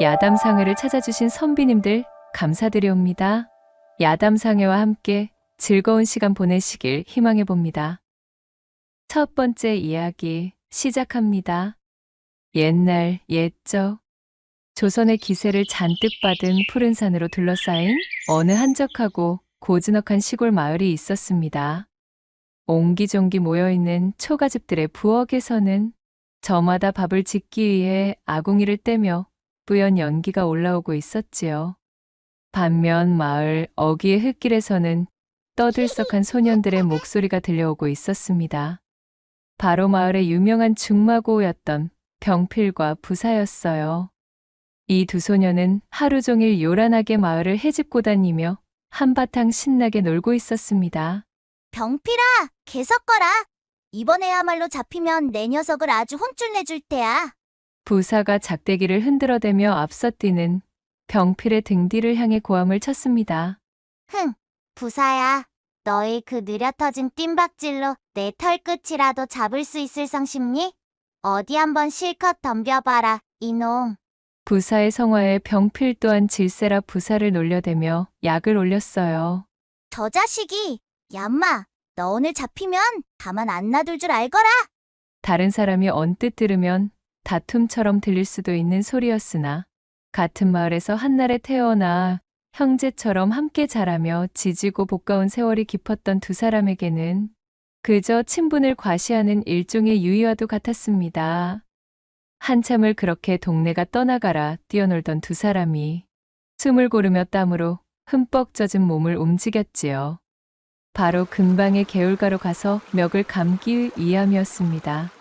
야담상회를 찾아주신 선비님들 감사드리옵니다. 야담상회와 함께 즐거운 시간 보내시길 희망해 봅니다. 첫 번째 이야기 시작합니다. 옛날 옛적 조선의 기세를 잔뜩 받은 푸른 산으로 둘러싸인 어느 한적하고 고즈넉한 시골 마을이 있었습니다. 옹기종기 모여있는 초가집들의 부엌에서는 저마다 밥을 짓기 위해 아궁이를 떼며 뿌연 연기가 올라오고 있었지요. 반면 마을 어귀의 흙길에서는 떠들썩한 소년들의 목소리가 들려오고 있었습니다. 바로 마을의 유명한 중마고우였던 병필과 부사였어요. 이 두 소녀는 하루 종일 요란하게 마을을 헤집고 다니며 한바탕 신나게 놀고 있었습니다. 병필아, 개 섞어라. 이번에야말로 잡히면 내 녀석을 아주 혼쭐 내줄 테야. 부사가 작대기를 흔들어대며 앞서 뛰는 병필의 등 뒤를 향해 고함을 쳤습니다. 부사야. 너의 그 느려터진 뜀박질로 내 털끝이라도 잡을 수 있을 성심니? 어디 한번 실컷 덤벼봐라, 이놈. 부사의 성화에 병필 또한 질세라 부사를 놀려대며 약을 올렸어요. 저 자식이, 얌마, 너 오늘 잡히면 가만 안 놔둘 줄 알거라. 다른 사람이 언뜻 들으면 다툼처럼 들릴 수도 있는 소리였으나 같은 마을에서 한날에 태어나 형제처럼 함께 자라며 지지고 볶아온 세월이 깊었던 두 사람에게는 그저 친분을 과시하는 일종의 유의와도 같았습니다. 한참을 그렇게 동네가 떠나가라 뛰어놀던 두 사람이 숨을 고르며 땀으로 흠뻑 젖은 몸을 움직였지요. 바로 근방의 개울가로 가서 멱을 감기 위함이었습니다.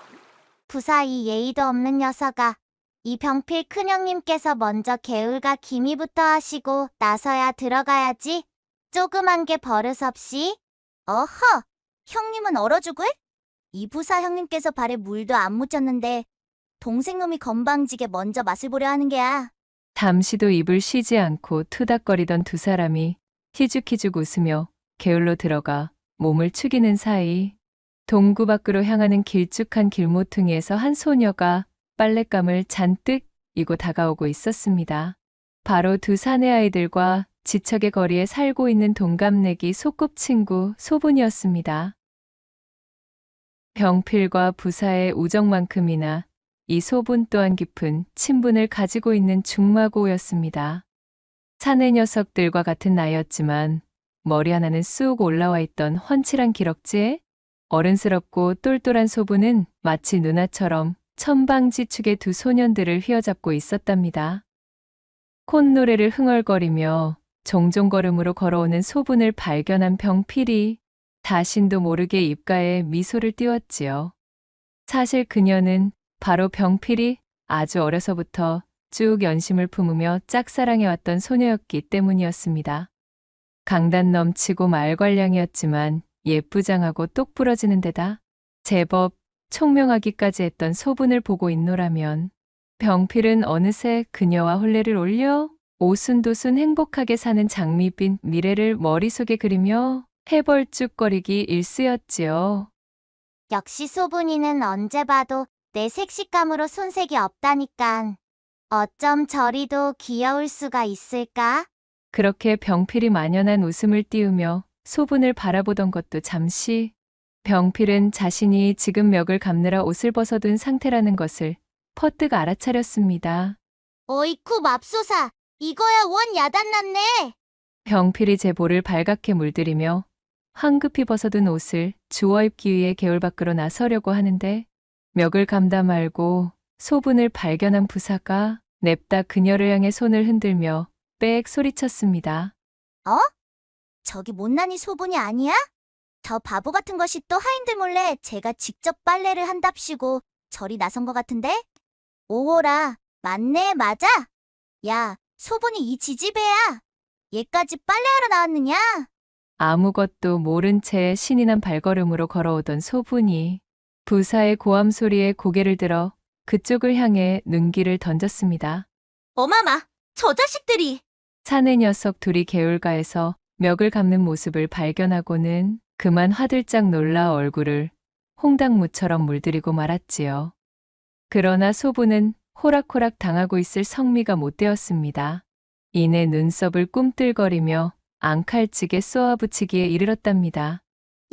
부사 이 예의도 없는 녀석아. 이 병필 큰형님께서 먼저 개울가 기미부터 하시고 나서야 들어가야지. 조그만 게 버릇없이. 어허, 형님은 얼어 죽을? 이 부사 형님께서 발에 물도 안 묻혔는데 동생놈이 건방지게 먼저 맛을 보려 하는 게야. 잠시도 입을 쉬지 않고 투닥거리던 두 사람이 희죽희죽 웃으며 개울로 들어가 몸을 축이는 사이 동구 밖으로 향하는 길쭉한 길모퉁이에서 한 소녀가 빨랫감을 잔뜩 이고 다가오고 있었습니다. 바로 두 사내 아이들과 지척의 거리에 살고 있는 동갑내기 소꿉친구 소분이었습니다. 병필과 부사의 우정만큼이나 이 소분 또한 깊은 친분을 가지고 있는 중마고우였습니다. 사내 녀석들과 같은 나이였지만 머리 하나는 쑥 올라와 있던 훤칠한 기럭지에 어른스럽고 똘똘한 소분은 마치 누나처럼 천방지축의 두 소년들을 휘어잡고 있었답니다. 콧노래를 흥얼거리며 종종 걸음으로 걸어오는 소분을 발견한 병필이 자신도 모르게 입가에 미소를 띄웠지요. 사실 그녀는 바로 병필이 아주 어려서부터 쭉 연심을 품으며 짝사랑해왔던 소녀였기 때문이었습니다. 강단 넘치고 말괄량이었지만 예쁘장하고 똑 부러지는 데다 제법 총명하기까지 했던 소분을 보고 있노라면 병필은 어느새 그녀와 혼례를 올려 오순도순 행복하게 사는 장밋빛 미래를 머릿속에 그리며 해벌쭉거리기 일쑤였지요. 역시 소분이는 언제 봐도 내 색식감으로 손색이 없다니깐. 어쩜 저리도 귀여울 수가 있을까? 그렇게 병필이 만연한 웃음을 띄우며 소분을 바라보던 것도 잠시 병필은 자신이 지금 멱을 감느라 옷을 벗어둔 상태라는 것을 퍼뜩 알아차렸습니다. 어이쿠 맙소사, 이거야 원 야단났네. 병필이 제 볼을 발갛게 물들이며 황급히 벗어둔 옷을 주워 입기 위해 개울 밖으로 나서려고 하는데 멱을 감다 말고 소분을 발견한 부사가 냅다 그녀를 향해 손을 흔들며 빽 소리쳤습니다. 어? 저기 못난이 소분이 아니야? 저 바보 같은 것이 또 하인들 몰래 제가 직접 빨래를 한답시고 저리 나선 것 같은데? 오호라, 맞네, 맞아. 야, 소분이 이 지지배야. 얘까지 빨래하러 나왔느냐? 아무것도 모른 채 신이 난 발걸음으로 걸어오던 소분이 부사의 고함 소리에 고개를 들어 그쪽을 향해 눈길을 던졌습니다. 어마마, 저 자식들이. 사내 녀석 둘이 개울가에서 멱을 감는 모습을 발견하고는 그만 화들짝 놀라 얼굴을 홍당무처럼 물들이고 말았지요. 그러나 소부는 호락호락 당하고 있을 성미가 못 되었습니다. 이내 눈썹을 꿈틀거리며 앙칼찌게 쏘아붙이기에 이르렀답니다.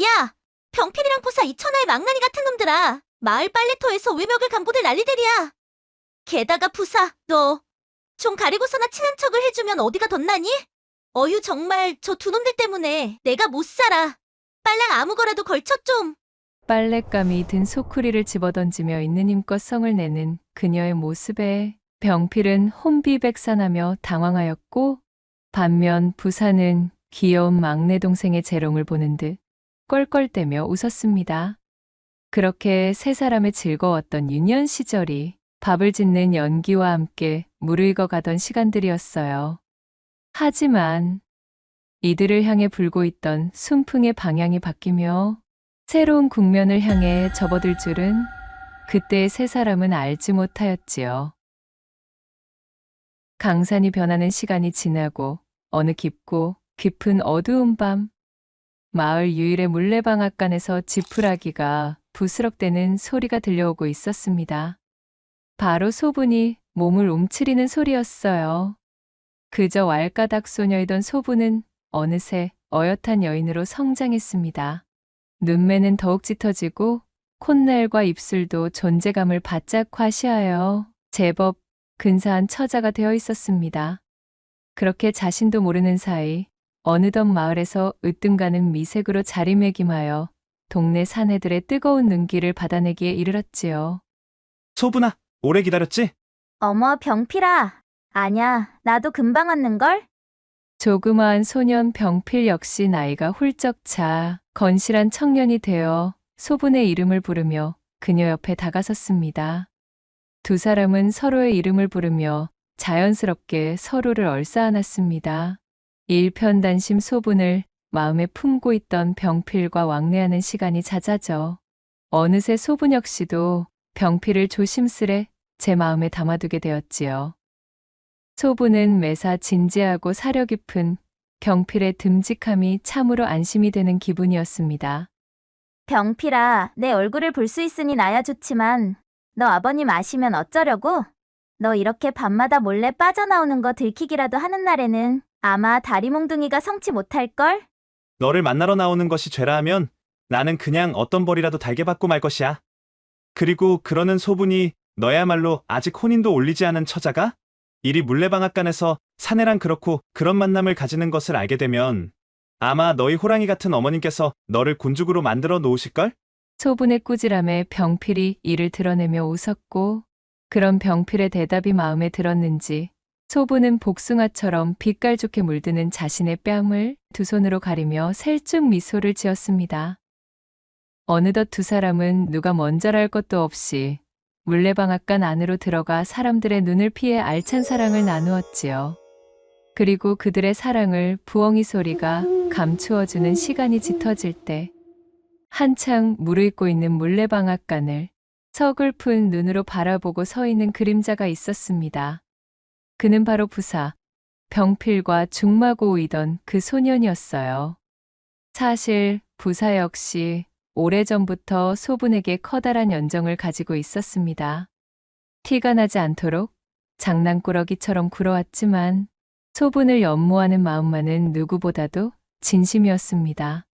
야! 병필이랑 부사 이 천하의 망나니 같은 놈들아! 마을 빨래터에서 왜 벽을 감고들 난리들이야! 게다가 부사, 너 좀 가리고서나 친한 척을 해주면 어디가 덧나니? 어휴 정말 저 두 놈들 때문에 내가 못 살아. 빨랑 아무 거라도 걸쳐 좀. 빨랫감이 든 소쿠리를 집어던지며 있는 힘껏 성을 내는 그녀의 모습에 병필은 혼비백산하며 당황하였고, 반면 부사는 귀여운 막내 동생의 재롱을 보는 듯 껄껄대며 웃었습니다. 그렇게 세 사람의 즐거웠던 유년 시절이 밥을 짓는 연기와 함께 무르익어 가던 시간들이었어요. 하지만 이들을 향해 불고 있던 순풍의 방향이 바뀌며 새로운 국면을 향해 접어들 줄은 그때의 세 사람은 알지 못하였지요. 강산이 변하는 시간이 지나고 어느 깊고 깊은 어두운 밤, 마을 유일의 물레방앗간에서 지푸라기가 부스럭대는 소리가 들려오고 있었습니다. 바로 소분이 몸을 움츠리는 소리였어요. 그저 왈가닥 소녀이던 소분은 어느새 어엿한 여인으로 성장했습니다. 눈매는 더욱 짙어지고 콧날과 입술도 존재감을 바짝 과시하여 제법 근사한 처자가 되어 있었습니다. 그렇게 자신도 모르는 사이 어느덧 마을에서 으뜸가는 미색으로 자리매김하여 동네 사내들의 뜨거운 눈길을 받아내기에 이르렀지요. 소분아, 오래 기다렸지? 어머 병필아. 아냐 나도 금방 왔는걸? 조그마한 소년 병필 역시 나이가 훌쩍 차 건실한 청년이 되어 소분의 이름을 부르며 그녀 옆에 다가섰습니다. 두 사람은 서로의 이름을 부르며 자연스럽게 서로를 얼싸안았습니다. 일편단심 소분을 마음에 품고 있던 병필과 왕래하는 시간이 잦아져 어느새 소분 역시도 병필을 조심스레 제 마음에 담아두게 되었지요. 소분은 매사 진지하고 사려 깊은 병필의 듬직함이 참으로 안심이 되는 기분이었습니다. 병필아, 내 얼굴을 볼 수 있으니 나야 좋지만 너 아버님 아시면 어쩌려고? 너 이렇게 밤마다 몰래 빠져나오는 거 들키기라도 하는 날에는 아마 다리몽둥이가 성치 못할걸? 너를 만나러 나오는 것이 죄라 하면 나는 그냥 어떤 벌이라도 달게 받고 말 것이야. 그리고 그러는 소분이 너야말로 아직 혼인도 올리지 않은 처자가 이리 물레방앗간에서 사내랑 그렇고 그런 만남을 가지는 것을 알게 되면 아마 너희 호랑이 같은 어머님께서 너를 곤죽으로 만들어 놓으실걸? 소분의 꾸지람에 병필이 이를 드러내며 웃었고, 그런 병필의 대답이 마음에 들었는지 소분은 복숭아처럼 빛깔 좋게 물드는 자신의 뺨을 두 손으로 가리며 살짝 미소를 지었습니다. 어느덧 두 사람은 누가 먼저랄 것도 없이 물레방앗간 안으로 들어가 사람들의 눈을 피해 알찬 사랑을 나누었지요. 그리고 그들의 사랑을 부엉이 소리가 감추어주는 시간이 짙어질 때 한창 무르익고 있는 물레방앗간을 서글픈 눈으로 바라보고 서 있는 그림자가 있었습니다. 그는 바로 부사, 병필과 중마고우이던 그 소년이었어요. 사실 부사 역시 오래전부터 소분에게 커다란 연정을 가지고 있었습니다. 티가 나지 않도록 장난꾸러기처럼 굴어왔지만 소분을 연모하는 마음만은 누구보다도 진심이었습니다.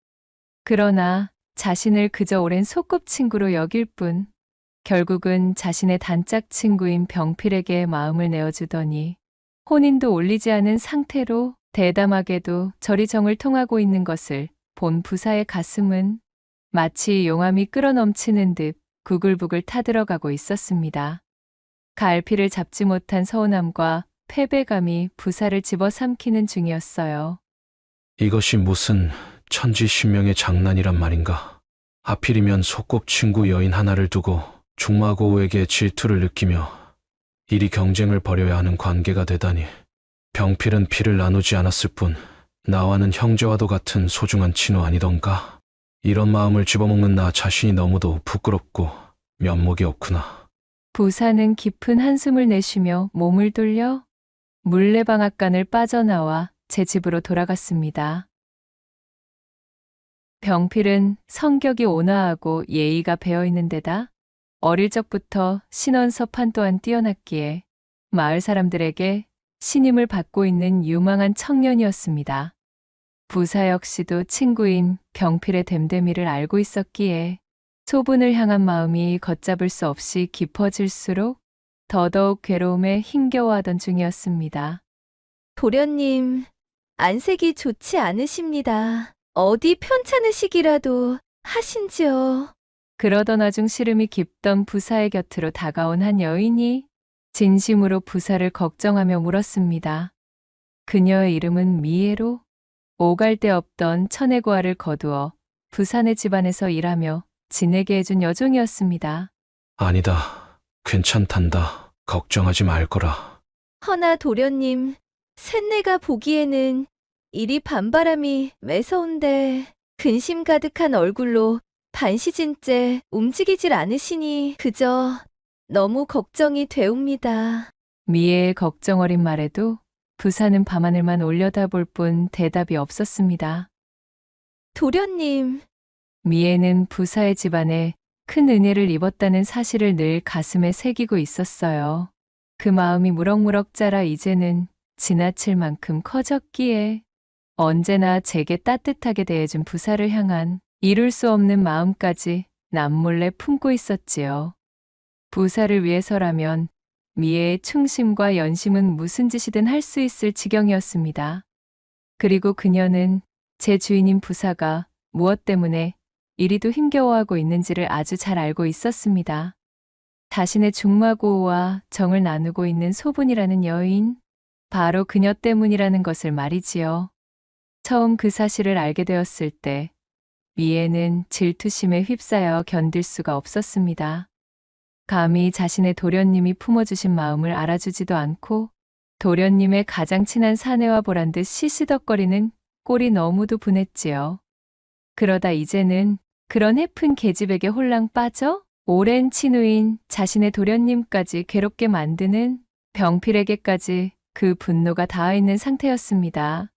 그러나 자신을 그저 오랜 소꿉친구로 여길 뿐 결국은 자신의 단짝 친구인 병필에게 마음을 내어주더니 혼인도 올리지 않은 상태로 대담하게도 저리 정을 통하고 있는 것을 본 부사의 가슴은 마치 용암이 끓어넘치는 듯 부글부글 타들어가고 있었습니다. 갈피를 잡지 못한 서운함과 패배감이 부사를 집어삼키는 중이었어요. 이것이 무슨 천지신명의 장난이란 말인가. 하필이면 소꿉친구 여인 하나를 두고 중마고우에게 질투를 느끼며 이리 경쟁을 벌여야 하는 관계가 되다니. 병필은 피를 나누지 않았을 뿐 나와는 형제와도 같은 소중한 친구 아니던가. 이런 마음을 집어먹는 나 자신이 너무도 부끄럽고 면목이 없구나. 부사는 깊은 한숨을 내쉬며 몸을 돌려 물레방앗간을 빠져나와 제 집으로 돌아갔습니다. 병필은 성격이 온화하고 예의가 배어있는 데다 어릴 적부터 신원서판 또한 뛰어났기에 마을 사람들에게 신임을 받고 있는 유망한 청년이었습니다. 부사 역시도 친구인 병필의 됨됨이를 알고 있었기에 소분을 향한 마음이 걷잡을 수 없이 깊어질수록 더더욱 괴로움에 힘겨워하던 중이었습니다. 도련님, 안색이 좋지 않으십니다. 어디 편찮으시기라도 하신지요. 그러던 와중 시름이 깊던 부사의 곁으로 다가온 한 여인이 진심으로 부사를 걱정하며 물었습니다. 그녀의 이름은 미애로 오갈 데 없던 천혜고아를 거두어 부산의 집안에서 일하며 지내게 해준 여종이었습니다. 아니다. 괜찮단다. 걱정하지 말거라. 허나 도련님, 쇳내가 보기에는 이리 밤바람이 매서운데 근심 가득한 얼굴로 반시진째 움직이질 않으시니 그저 너무 걱정이 되옵니다. 미애의 걱정 어린 말에도 부사는 밤하늘만 올려다볼 뿐 대답이 없었습니다. 도련님, 미애는 부사의 집안에 큰 은혜를 입었다는 사실을 늘 가슴에 새기고 있었어요. 그 마음이 무럭무럭 자라 이제는 지나칠 만큼 커졌기에 언제나 제게 따뜻하게 대해준 부사를 향한 이룰 수 없는 마음까지 남몰래 품고 있었지요. 부사를 위해서라면 미애의 충심과 연심은 무슨 짓이든 할 수 있을 지경이었습니다. 그리고 그녀는 제 주인인 부사가 무엇 때문에 이리도 힘겨워하고 있는지를 아주 잘 알고 있었습니다. 자신의 중마고우와 정을 나누고 있는 소분이라는 여인, 바로 그녀 때문이라는 것을 말이지요. 처음 그 사실을 알게 되었을 때 미애는 질투심에 휩싸여 견딜 수가 없었습니다. 감히 자신의 도련님이 품어주신 마음을 알아주지도 않고 도련님의 가장 친한 사내와 보란 듯 시시덕거리는 꼴이 너무도 분했지요. 그러다 이제는 그런 해픈 계집에게 홀랑 빠져 오랜 친우인 자신의 도련님까지 괴롭게 만드는 병필에게까지 그 분노가 닿아 있는 상태였습니다.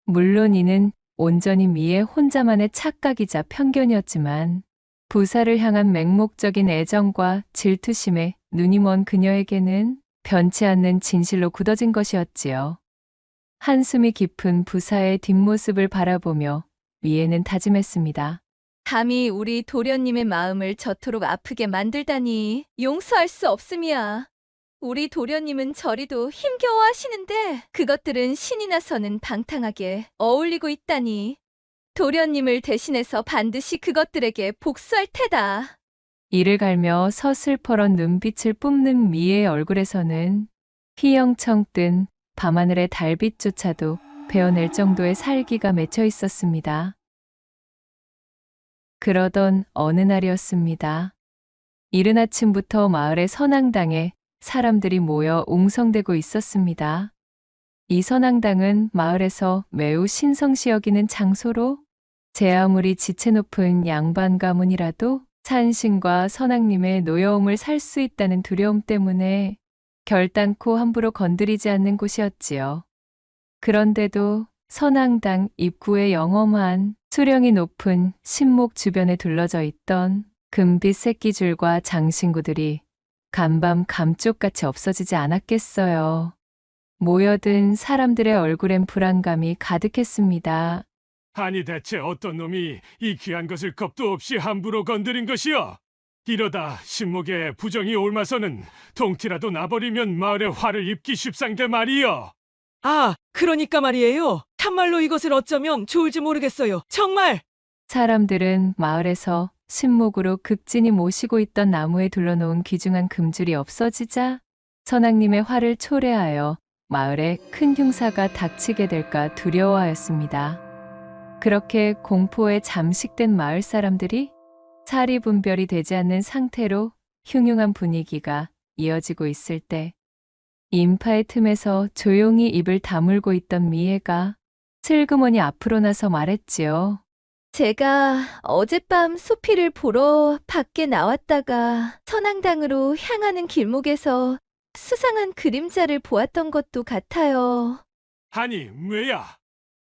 물론 이는 온전히 미애 혼자만의 착각이자 편견이었지만 부사를 향한 맹목적인 애정과 질투심에 눈이 먼 그녀에게는 변치 않는 진실로 굳어진 것이었지요. 한숨이 깊은 부사의 뒷모습을 바라보며 미애는 다짐했습니다. 감히 우리 도련님의 마음을 저토록 아프게 만들다니 용서할 수 없음이야. 우리 도련님은 저리도 힘겨워하시는데 그것들은 신이 나서는 방탕하게 어울리고 있다니. 도련님을 대신해서 반드시 그것들에게 복수할 테다. 이를 갈며 서슬퍼런 눈빛을 뿜는 미애의 얼굴에서는 휘영청 뜬 밤하늘의 달빛조차도 베어낼 정도의 살기가 맺혀 있었습니다. 그러던 어느 날이었습니다. 이른 아침부터 마을의 선앙당에 사람들이 모여 웅성대고 있었습니다. 이 선앙당은 마을에서 매우 신성시 여기는 장소로 제 아무리 지체 높은 양반 가문이라도 산신과 선앙님의 노여움을 살 수 있다는 두려움 때문에 결단코 함부로 건드리지 않는 곳이었지요. 그런데도 선앙당 입구에 영험한 수령이 높은 신목 주변에 둘러져 있던 금빛 새끼줄과 장신구들이 간밤 감쪽같이 없어지지 않았겠어요. 모여든 사람들의 얼굴엔 불안감이 가득했습니다. 아니 대체 어떤 놈이 이 귀한 것을 겁도 없이 함부로 건드린 것이여? 이러다 신목에 부정이 옮아서는 동티라도 나버리면 마을에 화를 입기 쉽상데 말이여. 아, 그러니까 말이에요. 참말로 이것을 어쩌면 좋을지 모르겠어요. 정말! 사람들은 마을에서 신목으로 극진히 모시고 있던 나무에 둘러놓은 귀중한 금줄이 없어지자 선왕님의 화를 초래하여 마을에 큰 흉사가 닥치게 될까 두려워하였습니다. 그렇게 공포에 잠식된 마을 사람들이 사리분별이 되지 않는 상태로 흉흉한 분위기가 이어지고 있을 때 인파의 틈에서 조용히 입을 다물고 있던 미애가 슬그머니 앞으로 나서 말했지요. 제가 어젯밤 소피를 보러 밖에 나왔다가 선앙당으로 향하는 길목에서 수상한 그림자를 보았던 것도 같아요. 아니 왜야?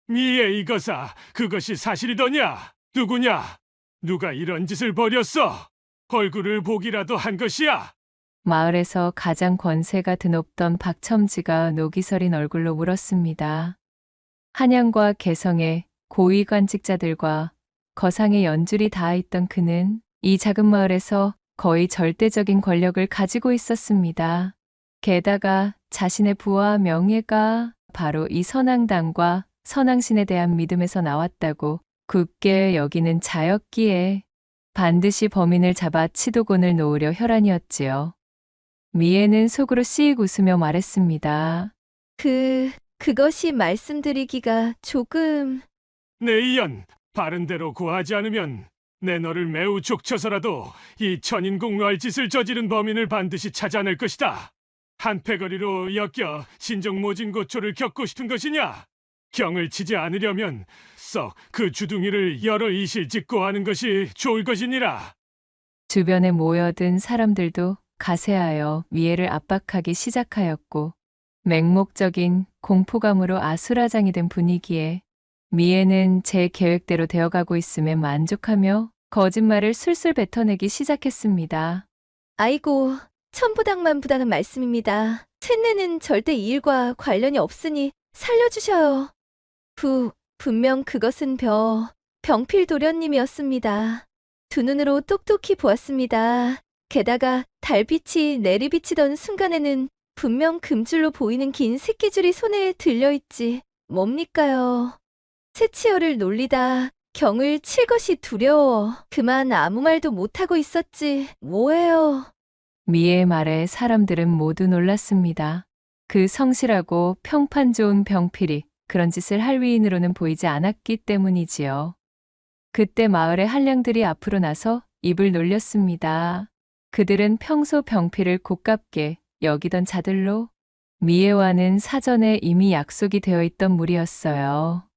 미애 이거사 그것이 사실이더냐? 누구냐? 누가 이런 짓을 벌였어? 얼굴을 보기라도 한 것이야. 마을에서 가장 권세가 드높던 박첨지가 녹이 서린 얼굴로 물었습니다. 한양과 개성의 고위관직자들과 거상의 연줄이 닿아 있던 그는 이 작은 마을에서 거의 절대적인 권력을 가지고 있었습니다. 게다가 자신의 부와 명예가 바로 이 선앙당과 선앙신에 대한 믿음에서 나왔다고 굳게 여기는 자였기에 반드시 범인을 잡아 치도곤을 놓으려 혈안이었지요. 미애는 속으로 씩 웃으며 말했습니다. 그것이 말씀드리기가 조금... 내 이연, 바른 대로 구하지 않으면 내 너를 매우 족쳐서라도 이 천인공노할 짓을 저지른 범인을 반드시 찾아낼 것이다. 한패거리로 엮여 신종모진고초를 겪고 싶은 것이냐? 경을 치지 않으려면 썩 그 주둥이를 여러 이실짓고 하는 것이 좋을 것이니라. 주변에 모여든 사람들도 가세하여 미애를 압박하기 시작하였고 맹목적인 공포감으로 아수라장이 된 분위기에 미애는 제 계획대로 되어가고 있음에 만족하며 거짓말을 술술 뱉어내기 시작했습니다. 아이고, 천부당만부당한 말씀입니다. 쇳내는 절대 이 일과 관련이 없으니 살려주셔요. 분명 그것은 병필 도련님이었습니다. 두 눈으로 똑똑히 보았습니다. 게다가 달빛이 내리비치던 순간에는 분명 금줄로 보이는 긴 새끼줄이 손에 들려있지. 뭡니까요? 채치어를 놀리다 경을 칠 것이 두려워. 그만 아무 말도 못하고 있었지. 뭐예요? 미애의 말에 사람들은 모두 놀랐습니다. 그 성실하고 평판 좋은 병필이 그런 짓을 할 위인으로는 보이지 않았기 때문이지요. 그때 마을의 한량들이 앞으로 나서 입을 놀렸습니다. 그들은 평소 병필을 고깝게 여기던 자들로 미애와는 사전에 이미 약속이 되어 있던 무리였어요.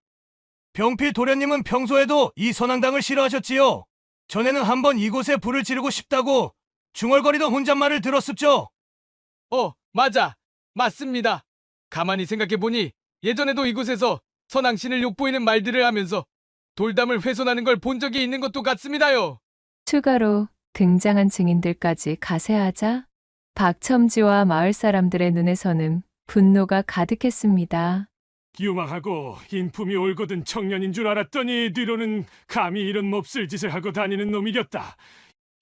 병필 도련님은 평소에도 이 선앙당을 싫어하셨지요. 전에는 한번 이곳에 불을 지르고 싶다고 중얼거리던 혼잣말을 들었습죠. 맞습니다. 가만히 생각해보니 예전에도 이곳에서 선앙신을 욕보이는 말들을 하면서 돌담을 훼손하는 걸 본 적이 있는 것도 같습니다요. 추가로 등장한 증인들까지 가세하자 박첨지와 마을 사람들의 눈에서는 분노가 가득했습니다. 유망하고 인품이 올곧은 청년인 줄 알았더니 뒤로는 감히 이런 몹쓸 짓을 하고 다니는 놈이겼다.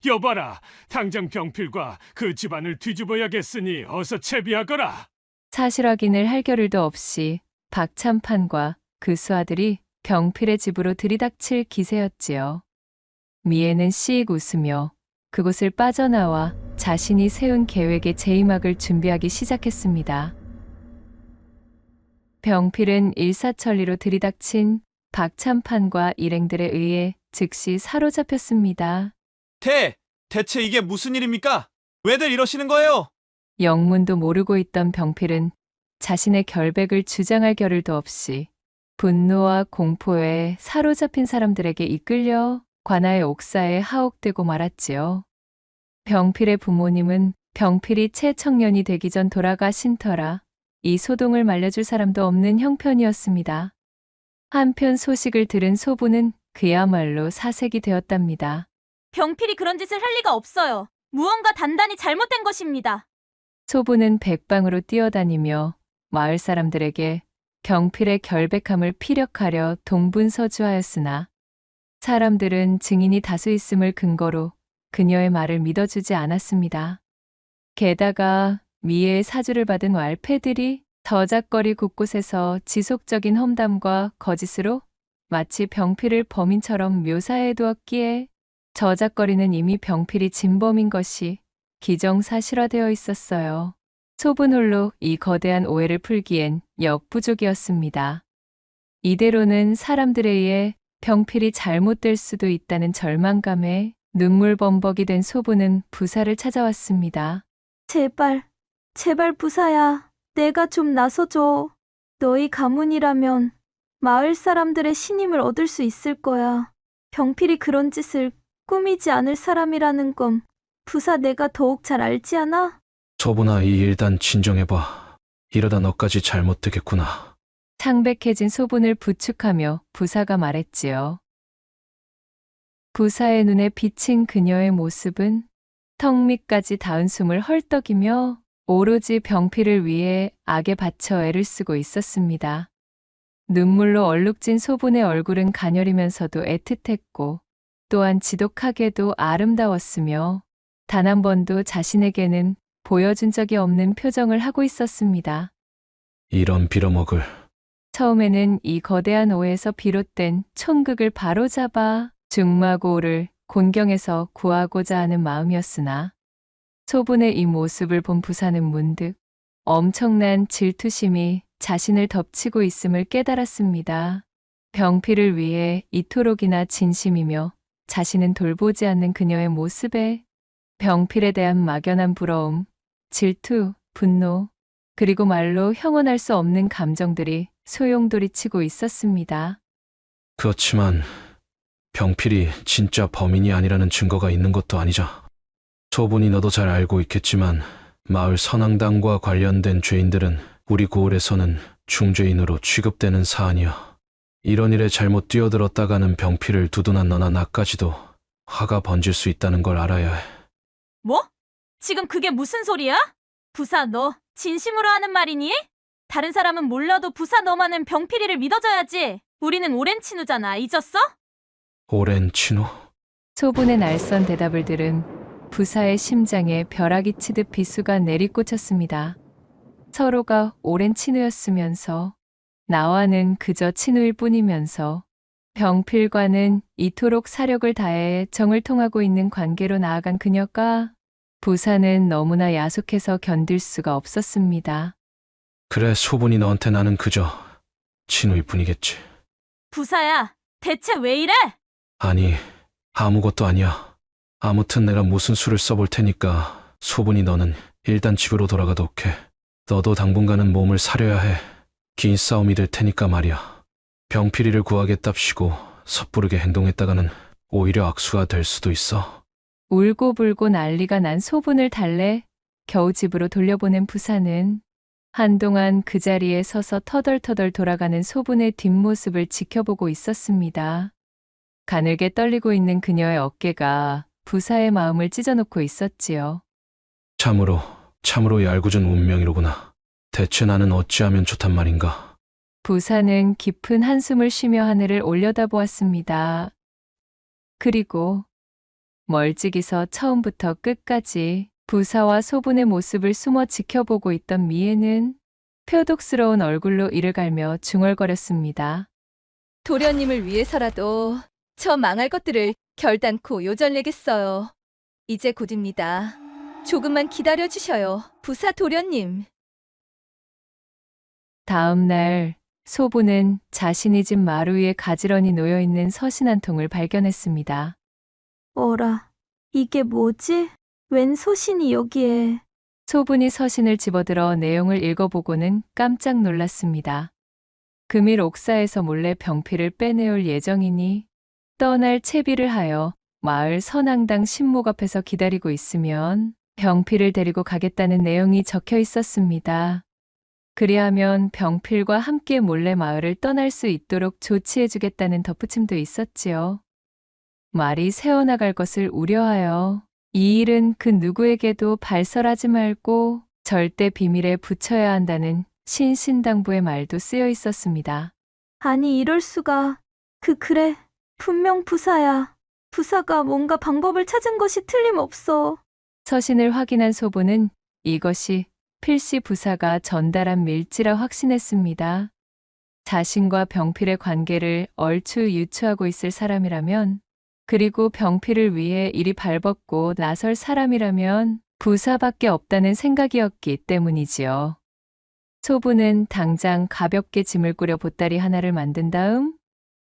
여봐라, 당장 병필과 그 집안을 뒤집어야겠으니 어서 채비하거라. 사실 확인을 할 겨를도 없이 박참판과 그 수하들이 병필의 집으로 들이닥칠 기세였지요. 미애는 씩 웃으며 그곳을 빠져나와 자신이 세운 계획의 제이막을 준비하기 시작했습니다. 병필은 일사천리로 들이닥친 박참판과 일행들에 의해 즉시 사로잡혔습니다. 대체 이게 무슨 일입니까? 왜들 이러시는 거예요? 영문도 모르고 있던 병필은 자신의 결백을 주장할 겨를도 없이 분노와 공포에 사로잡힌 사람들에게 이끌려 관아의 옥사에 하옥되고 말았지요. 병필의 부모님은 병필이 채 청년이 되기 전 돌아가신 터라 이 소동을 말려줄 사람도 없는 형편이었습니다. 한편 소식을 들은 소부는 그야말로 사색이 되었답니다. 병필이 그런 짓을 할 리가 없어요. 무언가 단단히 잘못된 것입니다. 소부는 백방으로 뛰어다니며 마을 사람들에게 병필의 결백함을 피력하려 동분서주하였으나 사람들은 증인이 다수 있음을 근거로 그녀의 말을 믿어주지 않았습니다. 게다가 미애의 사주를 받은 왈패들이 저작거리 곳곳에서 지속적인 험담과 거짓으로 마치 병필을 범인처럼 묘사해 두었기에 저작거리는 이미 병필이 진범인 것이 기정사실화되어 있었어요. 소분 홀로 이 거대한 오해를 풀기엔 역부족이었습니다. 이대로는 사람들에 의해 병필이 잘못될 수도 있다는 절망감에 눈물범벅이 된 소부는 부사를 찾아왔습니다. 제발 부사야. 내가 좀 나서줘. 너희 가문이라면 마을 사람들의 신임을 얻을 수 있을 거야. 병필이 그런 짓을 꾸미지 않을 사람이라는 건 부사 내가 더욱 잘 알지 않아? 소분아, 이 일단 진정해봐. 이러다 너까지 잘못되겠구나. 창백해진 소분을 부축하며 부사가 말했지요. 부사의 눈에 비친 그녀의 모습은 턱 밑까지 닿은 숨을 헐떡이며 오로지 병필을 위해 악에 바쳐 애를 쓰고 있었습니다. 눈물로 얼룩진 소분의 얼굴은 가녀리면서도 애틋했고 또한 지독하게도 아름다웠으며 단 한 번도 자신에게는 보여준 적이 없는 표정을 하고 있었습니다. 이런 빌어먹을. 처음에는 이 거대한 오해에서 비롯된 촌극을 바로잡아 중마고를 곤경에서 구하고자 하는 마음이었으나 소분의 이 모습을 본 부사는 문득 엄청난 질투심이 자신을 덮치고 있음을 깨달았습니다. 병필을 위해 이토록이나 진심이며 자신은 돌보지 않는 그녀의 모습에 병필에 대한 막연한 부러움, 질투, 분노, 그리고 말로 형언할 수 없는 감정들이 소용돌이치고 있었습니다. 그렇지만 병필이 진짜 범인이 아니라는 증거가 있는 것도 아니자. 소분이 너도 잘 알고 있겠지만 마을 선앙당과 관련된 죄인들은 우리 고을에서는 중죄인으로 취급되는 사안이야. 이런 일에 잘못 뛰어들었다가는 병필을 두둔한 너나 나까지도 화가 번질 수 있다는 걸 알아야 해. 뭐? 지금 그게 무슨 소리야? 부사 너 진심으로 하는 말이니? 다른 사람은 몰라도 부사 너만은 병필이를 믿어줘야지. 우리는 오랜 친구잖아. 잊었어? 오랜 친후? 소분의 날선 대답을 들은 부사의 심장에 벼락이 치듯 비수가 내리꽂혔습니다. 서로가 오랜 친구였으면서 나와는 그저 친구일 뿐이면서 병필과는 이토록 사력을 다해 정을 통하고 있는 관계로 나아간 그녀가 부사는 너무나 야속해서 견딜 수가 없었습니다. 그래, 소분이 너한테 나는 그저 친구일 뿐이겠지. 부사야, 대체 왜 이래? 아니, 아무것도 아니야. 아무튼 내가 무슨 수를 써볼 테니까 소분이 너는 일단 집으로 돌아가도록 해. 너도 당분간은 몸을 사려야 해. 긴 싸움이 될 테니까 말이야. 병필이를 구하겠답시고 섣부르게 행동했다가는 오히려 악수가 될 수도 있어. 울고불고 난리가 난 소분을 달래 겨우 집으로 돌려보낸 부사는 한동안 그 자리에 서서 터덜터덜 돌아가는 소분의 뒷모습을 지켜보고 있었습니다. 가늘게 떨리고 있는 그녀의 어깨가 부사의 마음을 찢어놓고 있었지요. 참으로 얄궂은 운명이로구나. 대체 나는 어찌하면 좋단 말인가. 부사는 깊은 한숨을 쉬며 하늘을 올려다보았습니다. 그리고 멀찍이서 처음부터 끝까지 부사와 소분의 모습을 숨어 지켜보고 있던 미애는 표독스러운 얼굴로 이를 갈며 중얼거렸습니다. 도련님을 위해서라도 저 망할 것들을 결단코 요절내겠어요. 이제 곧입니다. 조금만 기다려주셔요, 부사 도련님. 다음 날 소부는 자신의 집 마루 위에 가지런히 놓여있는 서신 한 통을 발견했습니다. 어라, 이게 뭐지? 웬 소신이 여기에? 소분이 서신을 집어들어 내용을 읽어보고는 깜짝 놀랐습니다. 금일 옥사에서 몰래 병필을 빼내올 예정이니 떠날 채비를 하여 마을 선앙당 신목 앞에서 기다리고 있으면 병필을 데리고 가겠다는 내용이 적혀 있었습니다. 그리하면 병필과 함께 몰래 마을을 떠날 수 있도록 조치해주겠다는 덧붙임도 있었지요. 말이 새어나갈 것을 우려하여 이 일은 그 누구에게도 발설하지 말고 절대 비밀에 붙여야 한다는 신신당부의 말도 쓰여 있었습니다. 아니, 이럴 수가. 그래. 분명 부사야. 부사가 뭔가 방법을 찾은 것이 틀림없어. 서신을 확인한 소부는 이것이 필시 부사가 전달한 밀지라 확신했습니다. 자신과 병필의 관계를 얼추 유추하고 있을 사람이라면, 그리고 병필을 위해 이리 발벗고 나설 사람이라면 부사밖에 없다는 생각이었기 때문이지요. 소부는 당장 가볍게 짐을 꾸려 보따리 하나를 만든 다음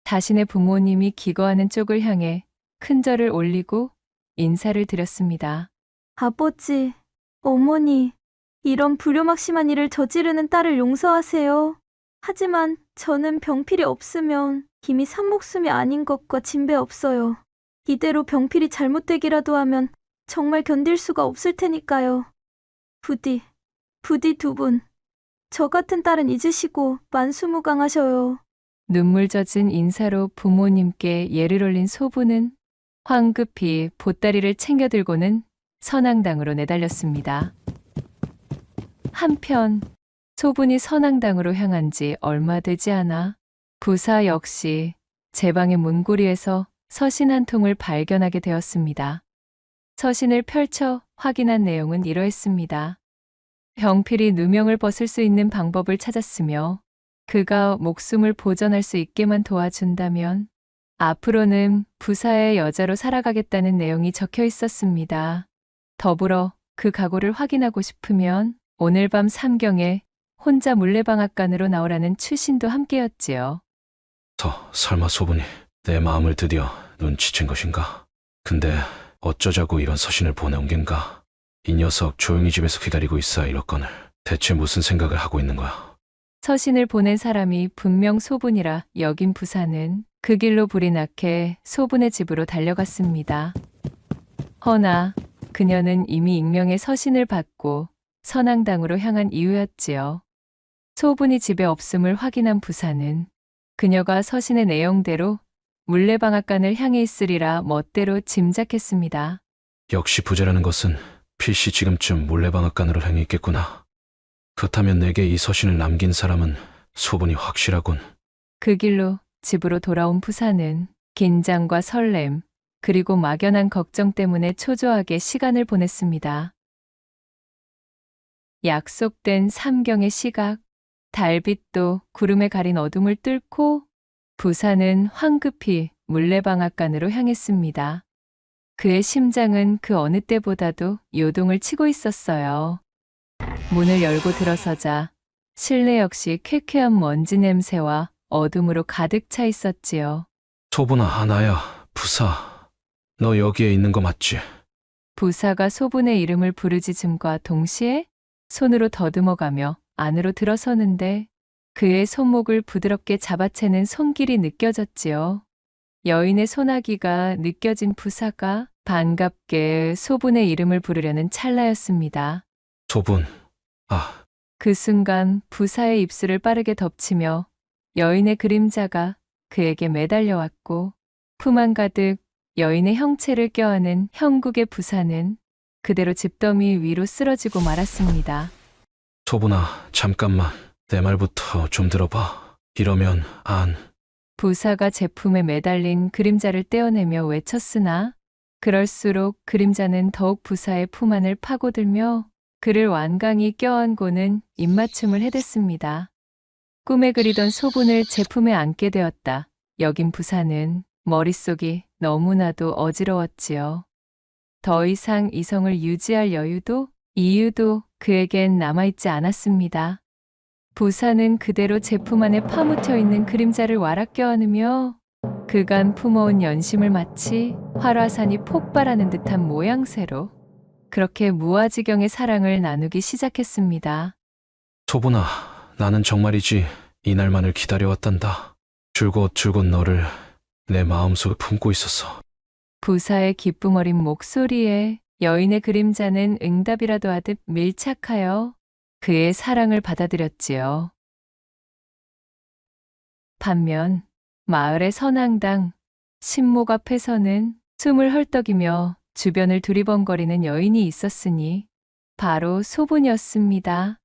자신의 부모님이 기거하는 쪽을 향해 큰 절을 올리고 인사를 드렸습니다. 아버지, 어머니, 이런 불효막심한 일을 저지르는 딸을 용서하세요. 하지만 저는 병필이 없으면 이미 산목숨이 아닌 것과 진배 없어요. 이대로 병필이 잘못되기라도 하면 정말 견딜 수가 없을 테니까요. 부디 두 분, 저 같은 딸은 잊으시고 만수무강하셔요. 눈물 젖은 인사로 부모님께 예를 올린 소부는 황급히 보따리를 챙겨 들고는 선앙당으로 내달렸습니다. 한편 소분이 선앙당으로 향한 지 얼마 되지 않아 부사 역시 제 방의 문고리에서 서신 한 통을 발견하게 되었습니다. 서신을 펼쳐 확인한 내용은 이러했습니다. 병필이 누명을 벗을 수 있는 방법을 찾았으며 그가 목숨을 보전할 수 있게만 도와준다면 앞으로는 부사의 여자로 살아가겠다는 내용이 적혀 있었습니다. 더불어 그 각오를 확인하고 싶으면 오늘 밤 3경에 혼자 물레방앗간으로 나오라는 추신도 함께였지요. 설마 소분이 내 마음을 드디어 눈치챈 것인가? 근데 어쩌자고 이런 서신을 보내온 겐가? 이 녀석 조용히 집에서 기다리고 있어 이러거늘 대체 무슨 생각을 하고 있는 거야? 서신을 보낸 사람이 분명 소분이라 여긴 부사는 그 길로 불이 나게 소분의 집으로 달려갔습니다. 허나 그녀는 이미 익명의 서신을 받고 선앙당으로 향한 이유였지요. 소분이 집에 없음을 확인한 부사는 그녀가 서신의 내용대로 물레방앗간을 향해 있으리라 멋대로 짐작했습니다. 역시 부자라는 것은 필시 지금쯤 물레방앗간으로 향해 있겠구나. 그렇다면 내게 이 서신을 남긴 사람은 소분이 확실하군. 그 길로 집으로 돌아온 부사는 긴장과 설렘, 그리고 막연한 걱정 때문에 초조하게 시간을 보냈습니다. 약속된 3경의 시각, 달빛도 구름에 가린 어둠을 뚫고 부사는 황급히 물레방앗간으로 향했습니다. 그의 심장은 그 어느 때보다도 요동을 치고 있었어요. 문을 열고 들어서자 실내 역시 쾌쾌한 먼지 냄새와 어둠으로 가득 차 있었지요. 소분아, 나야. 부사. 너 여기에 있는 거 맞지? 부사가 소분의 이름을 부르짖음과 동시에 손으로 더듬어가며 안으로 들어서는데 그의 손목을 부드럽게 잡아채는 손길이 느껴졌지요. 여인의 소나기가 느껴진 부사가 반갑게 소분의 이름을 부르려는 찰나였습니다. 소분. 그 순간 부사의 입술을 빠르게 덮치며 여인의 그림자가 그에게 매달려왔고 품 한가득 여인의 형체를 껴안은 형국의 부사는 그대로 집더미 위로 쓰러지고 말았습니다. 소분아, 잠깐만. 내 말부터 좀 들어봐. 이러면 안. 부사가 제품에 매달린 그림자를 떼어내며 외쳤으나 그럴수록 그림자는 더욱 부사의 품 안을 파고들며 그를 완강히 껴안고는 입맞춤을 해댔습니다. 꿈에 그리던 소분을 제품에 안게 되었다. 여긴 부사는 머릿속이 너무나도 어지러웠지요. 더 이상 이성을 유지할 여유도 이유도 그에겐 남아있지 않았습니다. 부사는 그대로 제품 안에 파묻혀 있는 그림자를 와락 껴안으며 그간 품어온 연심을 마치 활화산이 폭발하는 듯한 모양새로 그렇게 무아지경의 사랑을 나누기 시작했습니다. 소분아, 나는 정말이지 이날만을 기다려왔단다. 줄곧 너를 내 마음속에 품고 있었어. 부사의 기쁨 어린 목소리에 여인의 그림자는 응답이라도 하듯 밀착하여 그의 사랑을 받아들였지요. 반면 마을의 선앙당 신목 앞에서는 숨을 헐떡이며 주변을 두리번거리는 여인이 있었으니 바로 소분이었습니다.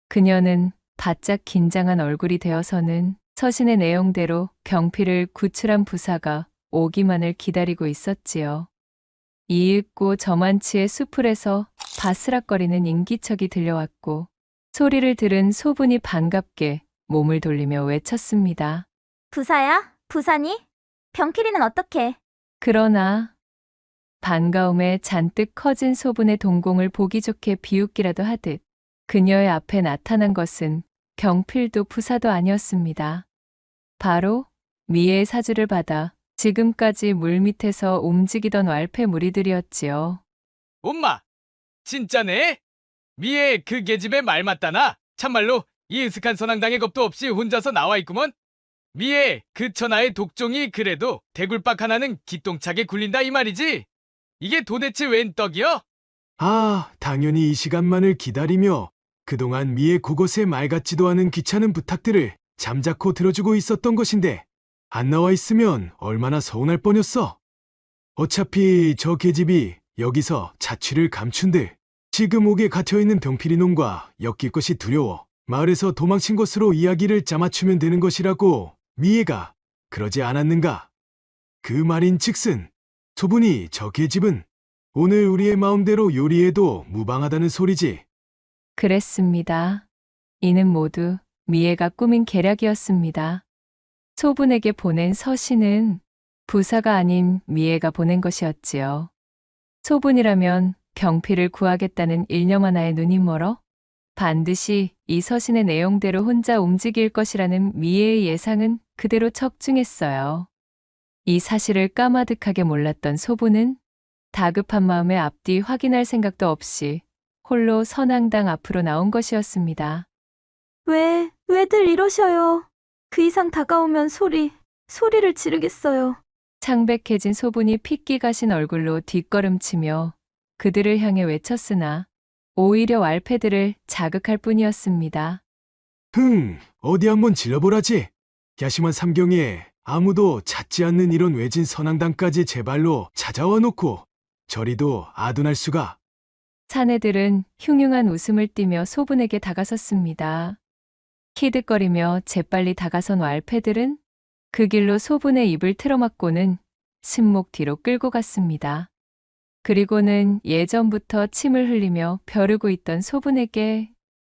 그녀는 바짝 긴장한 얼굴이 되어서는 서신의 내용대로 경필을 구출한 부사가 오기만을 기다리고 있었지요. 이윽고 저만치의 수풀에서 바스락거리는 인기척이 들려왔고 소리를 들은 소분이 반갑게 몸을 돌리며 외쳤습니다. 부사야? 부사니? 병필이는 어떻게? 그러나 반가움에 잔뜩 커진 소분의 동공을 보기 좋게 비웃기라도 하듯 그녀의 앞에 나타난 것은 경필도 부사도 아니었습니다. 바로 미애의 사주를 받아 지금까지 물밑에서 움직이던 왈패 무리들이었지요. 엄마, 진짜네? 미애 그 계집애 말 맞다나? 참말로 이 으슥한 선앙당의 겁도 없이 혼자서 나와 있구먼. 미애 그 천하의 독종이 그래도 대굴박 하나는 기똥차게 굴린다 이 말이지? 이게 도대체 웬 떡이여? 당연히 이 시간만을 기다리며 그동안 미의 그곳에 말 같지도 않은 귀찮은 부탁들을 잠자코 들어주고 있었던 것인데 안 나와 있으면 얼마나 서운할 뻔했어. 어차피 저 계집이 여기서 자취를 감춘들 지금 옥에 갇혀있는 병필이 놈과 엮일 것이 두려워 마을에서 도망친 것으로 이야기를 짜맞추면 되는 것이라고 미애가 그러지 않았는가? 그 말인즉슨 소분이 저 계집은 오늘 우리의 마음대로 요리해도 무방하다는 소리지. 그랬습니다. 이는 모두 미애가 꾸민 계략이었습니다. 소분에게 보낸 서신은 부사가 아닌 미애가 보낸 것이었지요. 소분이라면 병필을 구하겠다는 일념 하나에 눈이 멀어 반드시 이 서신의 내용대로 혼자 움직일 것이라는 미애의 예상은 그대로 적중했어요. 이 사실을 까마득하게 몰랐던 소분은 다급한 마음에 앞뒤 확인할 생각도 없이 홀로 선앙당 앞으로 나온 것이었습니다. 왜들 이러셔요? 그 이상 다가오면 소리를 지르겠어요. 창백해진 소분이 핏기 가신 얼굴로 뒷걸음치며 그들을 향해 외쳤으나 오히려 왈패들을 자극할 뿐이었습니다. 어디 한번 질러보라지. 야심한 삼경에 아무도 찾지 않는 이런 외진 선앙당까지 제 발로 찾아와 놓고 저리도 아둔할 수가. 사내들은 흉흉한 웃음을 띠며 소분에게 다가섰습니다. 키득거리며 재빨리 다가선 왈패들은 그 길로 소분의 입을 틀어막고는 신목 뒤로 끌고 갔습니다. 그리고는 예전부터 침을 흘리며 벼르고 있던 소분에게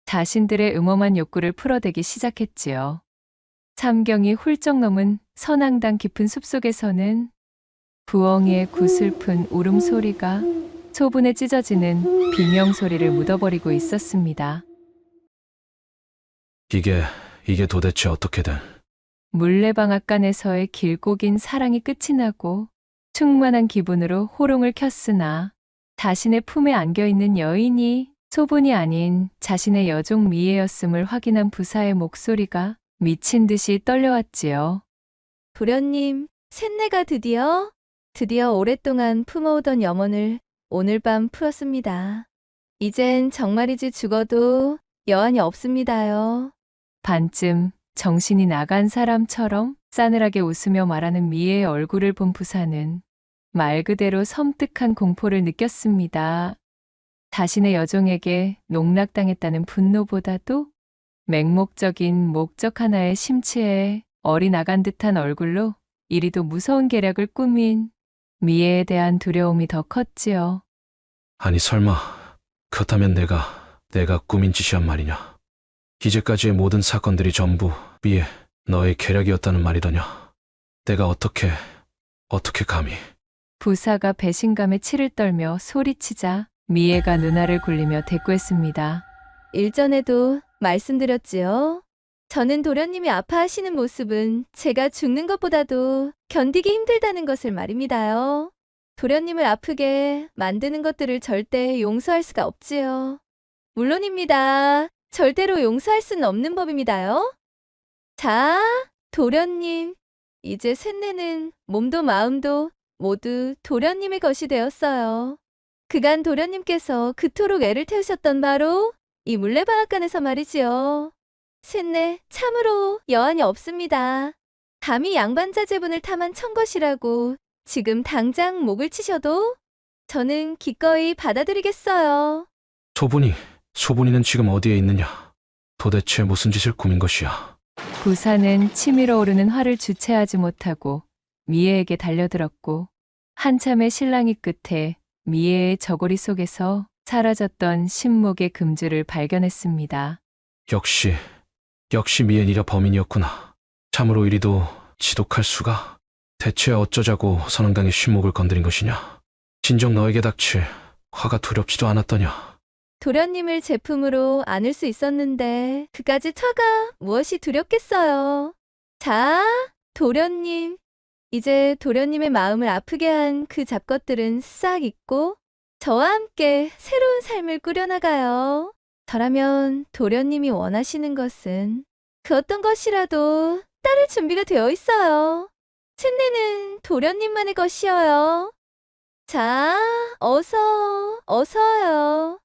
자신들의 음험한 욕구를 풀어대기 시작했지요. 삼경이 훌쩍 넘은 선앙당 깊은 숲속에서는 부엉이의 구슬픈 울음소리가 소분에 찢어지는 비명소리를 묻어버리고 있었습니다. 이게 도대체 어떻게든. 물레방앗간에서의 길고 긴 사랑이 끝이 나고 충만한 기분으로 호롱을 켰으나 자신의 품에 안겨있는 여인이 소분이 아닌 자신의 여종 미애였음을 확인한 부사의 목소리가 미친 듯이 떨려왔지요. 도련님, 셋내가 드디어 오랫동안 품어오던 염원을 오늘 밤 풀었습니다. 이젠 정말이지 죽어도 여한이 없습니다요. 반쯤 정신이 나간 사람처럼 싸늘하게 웃으며 말하는 미애의 얼굴을 본 부사는 말 그대로 섬뜩한 공포를 느꼈습니다. 자신의 여종에게 농락당했다는 분노보다도 맹목적인 목적 하나에 심취해 어리나간 듯한 얼굴로 이리도 무서운 계략을 꾸민 미애에 대한 두려움이 더 컸지요. 아니 설마 그렇다면 내가 꾸민 짓이란 말이냐? 이제까지의 모든 사건들이 전부 미애 너의 계략이었다는 말이더냐? 내가 어떻게 감히? 부사가 배신감에 치를 떨며 소리치자 미애가 눈알을 굴리며 대꾸했습니다. 일전에도 말씀드렸지요. 저는 도련님이 아파하시는 모습은 제가 죽는 것보다도 견디기 힘들다는 것을 말입니다요. 도련님을 아프게 만드는 것들을 절대 용서할 수가 없지요. 물론입니다. 절대로 용서할 수는 없는 법입니다요. 자, 도련님. 이제 셋내는 몸도 마음도 모두 도련님의 것이 되었어요. 그간 도련님께서 그토록 애를 태우셨던 바로 이 물레방앗간에서 말이지요. 셋내 참으로 여한이 없습니다. 감히 양반자 제분을 탐한 천것이라고 지금 당장 목을 치셔도 저는 기꺼이 받아들이겠어요. 소분이는 지금 어디에 있느냐? 도대체 무슨 짓을 꾸민 것이야? 부사는 치밀어 오르는 화를 주체하지 못하고 미애에게 달려들었고 한참의 실랑이 끝에 미애의 저고리 속에서 사라졌던 신목의 금주를 발견했습니다. 역시 미애니라 범인이었구나. 참으로 이리도 지독할 수가. 대체 어쩌자고 선앙당의 신목을 건드린 것이냐? 진정 너에게 닥칠 화가 두렵지도 않았더냐? 도련님을 제품으로 안을 수 있었는데 그까짓 화가 무엇이 두렵겠어요. 자, 도련님. 이제 도련님의 마음을 아프게 한 그 잡것들은 싹 잊고 저와 함께 새로운 삶을 꾸려나가요. 저라면 도련님이 원하시는 것은 그 어떤 것이라도 따를 준비가 되어 있어요. 셋내는 도련님만의 것이어요. 자, 어서요.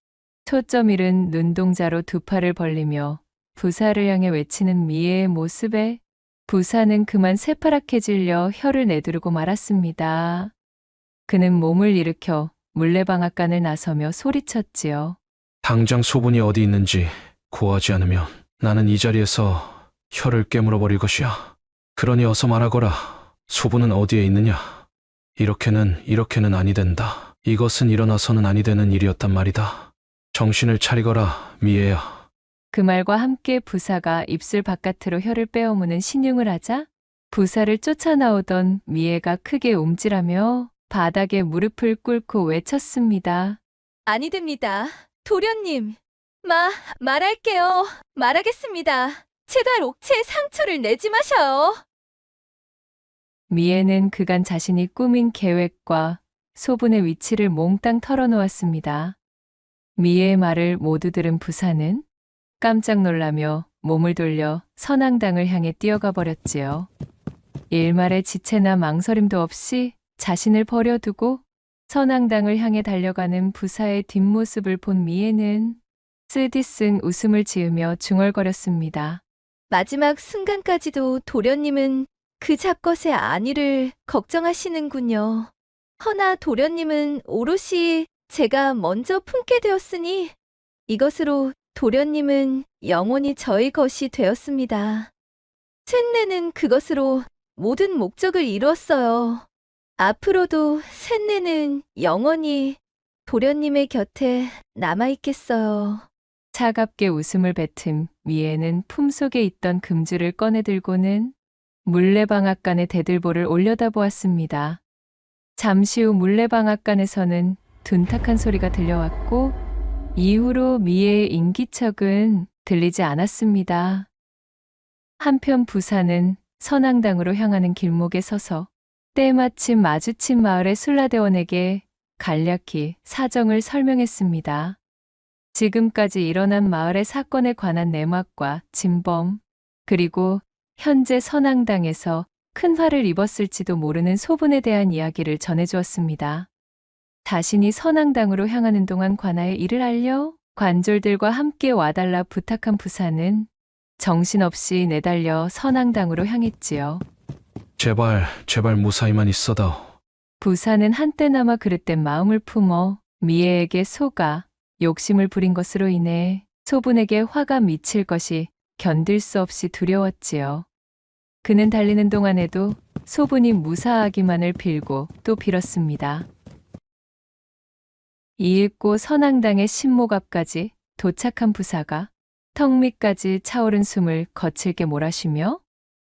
초점 잃은 눈동자로 두 팔을 벌리며 부사를 향해 외치는 미애의 모습에 부사는 그만 새파랗게 질려 혀를 내두르고 말았습니다. 그는 몸을 일으켜 물레방앗간을 나서며 소리쳤지요. 당장 소분이 어디 있는지 고하지 않으면 나는 이 자리에서 혀를 깨물어 버릴 것이야. 그러니 어서 말하거라. 소분은 어디에 있느냐? 이렇게는 아니 된다. 이것은 일어나서는 아니 되는 일이었단 말이다. 정신을 차리거라, 미애야. 그 말과 함께 부사가 입술 바깥으로 혀를 빼어무는 신용을 하자 부사를 쫓아나오던 미애가 크게 움찔하며 바닥에 무릎을 꿇고 외쳤습니다. 아니 됩니다. 도련님. 말할게요. 말하겠습니다. 제발 옥체의 상처를 내지 마셔요. 미애는 그간 자신이 꾸민 계획과 소분의 위치를 몽땅 털어놓았습니다. 미애의 말을 모두 들은 부사는 깜짝 놀라며 몸을 돌려 선앙당을 향해 뛰어가 버렸지요. 일말의 지체나 망설임도 없이 자신을 버려두고 선앙당을 향해 달려가는 부사의 뒷모습을 본 미애는 쓰디쓴 웃음을 지으며 중얼거렸습니다. 마지막 순간까지도 도련님은 그 잡것의 안위를 걱정하시는군요. 허나 도련님은 오롯이 제가 먼저 품게 되었으니 이것으로 도련님은 영원히 저의 것이 되었습니다. 쇳내는 그것으로 모든 목적을 이루었어요. 앞으로도 쇳내는 영원히 도련님의 곁에 남아있겠어요. 차갑게 웃음을 뱉은 미애는 품속에 있던 금주를 꺼내들고는 물레방앗간의 대들보를 올려다보았습니다. 잠시 후 물레방앗간에서는 둔탁한 소리가 들려왔고 이후로 미애의 인기척은 들리지 않았습니다. 한편 부사는 선앙당으로 향하는 길목에 서서 때마침 마주친 마을의 술라대원에게 간략히 사정을 설명했습니다. 지금까지 일어난 마을의 사건에 관한 내막과 진범, 그리고 현재 선앙당에서 큰 화를 입었을지도 모르는 소분에 대한 이야기를 전해주었습니다. 자신이 선앙당으로 향하는 동안 관아에 이를 알려 관졸들과 함께 와달라 부탁한 부사는 정신없이 내달려 선앙당으로 향했지요. 제발 무사히만 있어다오. 부사는 한때나마 그릇된 마음을 품어 미애에게 속아 욕심을 부린 것으로 인해 소분에게 화가 미칠 것이 견딜 수 없이 두려웠지요. 그는 달리는 동안에도 소분이 무사하기만을 빌고 또 빌었습니다. 이윽고 선앙당의 신목 앞까지 도착한 부사가 턱 밑까지 차오른 숨을 거칠게 몰아쉬며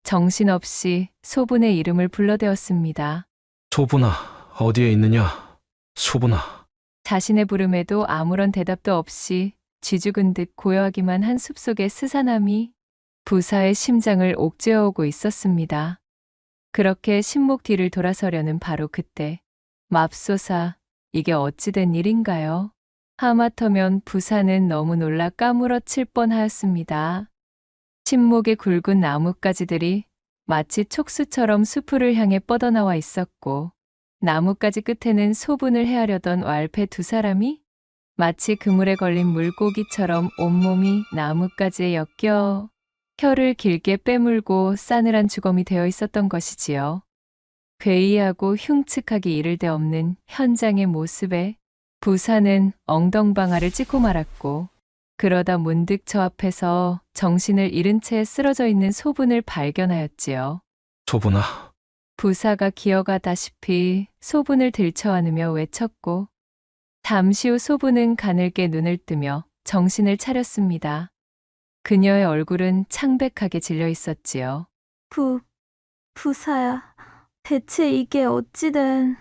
정신없이 소분의 이름을 불러대었습니다. 소분아, 어디에 있느냐? 소분아. 자신의 부름에도 아무런 대답도 없이 쥐죽은 듯 고요하기만 한 숲속의 스산함이 부사의 심장을 옥죄어오고 있었습니다. 그렇게 신목 뒤를 돌아서려는 바로 그때 맙소사, 이게 어찌된 일인가요? 하마터면 부사는 너무 놀라 까무러칠 뻔하였습니다. 신목의 굵은 나뭇가지들이 마치 촉수처럼 수풀을 향해 뻗어나와 있었고 나뭇가지 끝에는 소분을 헤아려던 왈패 두 사람이 마치 그물에 걸린 물고기처럼 온몸이 나뭇가지에 엮여 혀를 길게 빼물고 싸늘한 주검이 되어 있었던 것이지요. 괴이하고 흉측하기 이를 데 없는 현장의 모습에 부사는 엉덩방아를 찍고 말았고 그러다 문득 저 앞에서 정신을 잃은 채 쓰러져 있는 소분을 발견하였지요. 소분아. 부사가 기어가다시피 소분을 들쳐안으며 외쳤고 잠시 후 소분은 가늘게 눈을 뜨며 정신을 차렸습니다. 그녀의 얼굴은 창백하게 질려 있었지요. 부사야. 대체 이게 어찌된...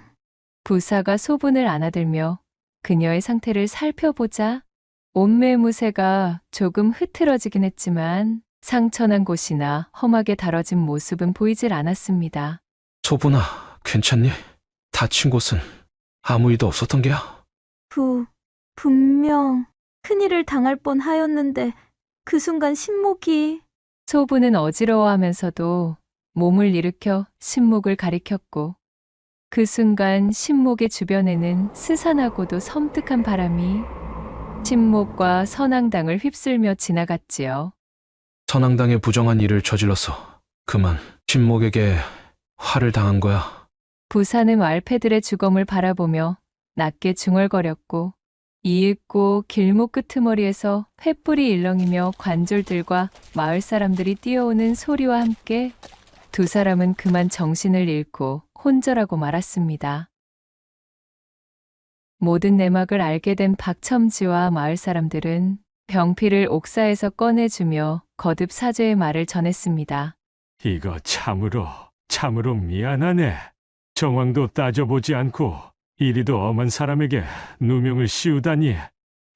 부사가 소분을 안아들며 그녀의 상태를 살펴보자 옷매무새가 조금 흐트러지긴 했지만 상처난 곳이나 험하게 다뤄진 모습은 보이질 않았습니다. 소분아, 괜찮니? 다친 곳은 아무 일도 없었던 게야? 분명 큰일을 당할 뻔하였는데 그 순간 신목이... 소분은 어지러워하면서도 몸을 일으켜 신목을 가리켰고 그 순간 신목의 주변에는 스산하고도 섬뜩한 바람이 신목과 선앙당을 휩쓸며 지나갔지요. 선앙당의 부정한 일을 저질러서 그만 신목에게 화를 당한 거야. 부사는 왈패들의 주검을 바라보며 낮게 중얼거렸고 이윽고 길목 끄트머리에서 횃불이 일렁이며 관졸들과 마을 사람들이 뛰어오는 소리와 함께 두 사람은 그만 정신을 잃고 혼절하고 말았습니다. 모든 내막을 알게 된 박첨지와 마을 사람들은 병필을 옥사에서 꺼내주며 거듭 사죄의 말을 전했습니다. 이거 참으로 미안하네. 정황도 따져보지 않고 이리도 엄한 사람에게 누명을 씌우다니.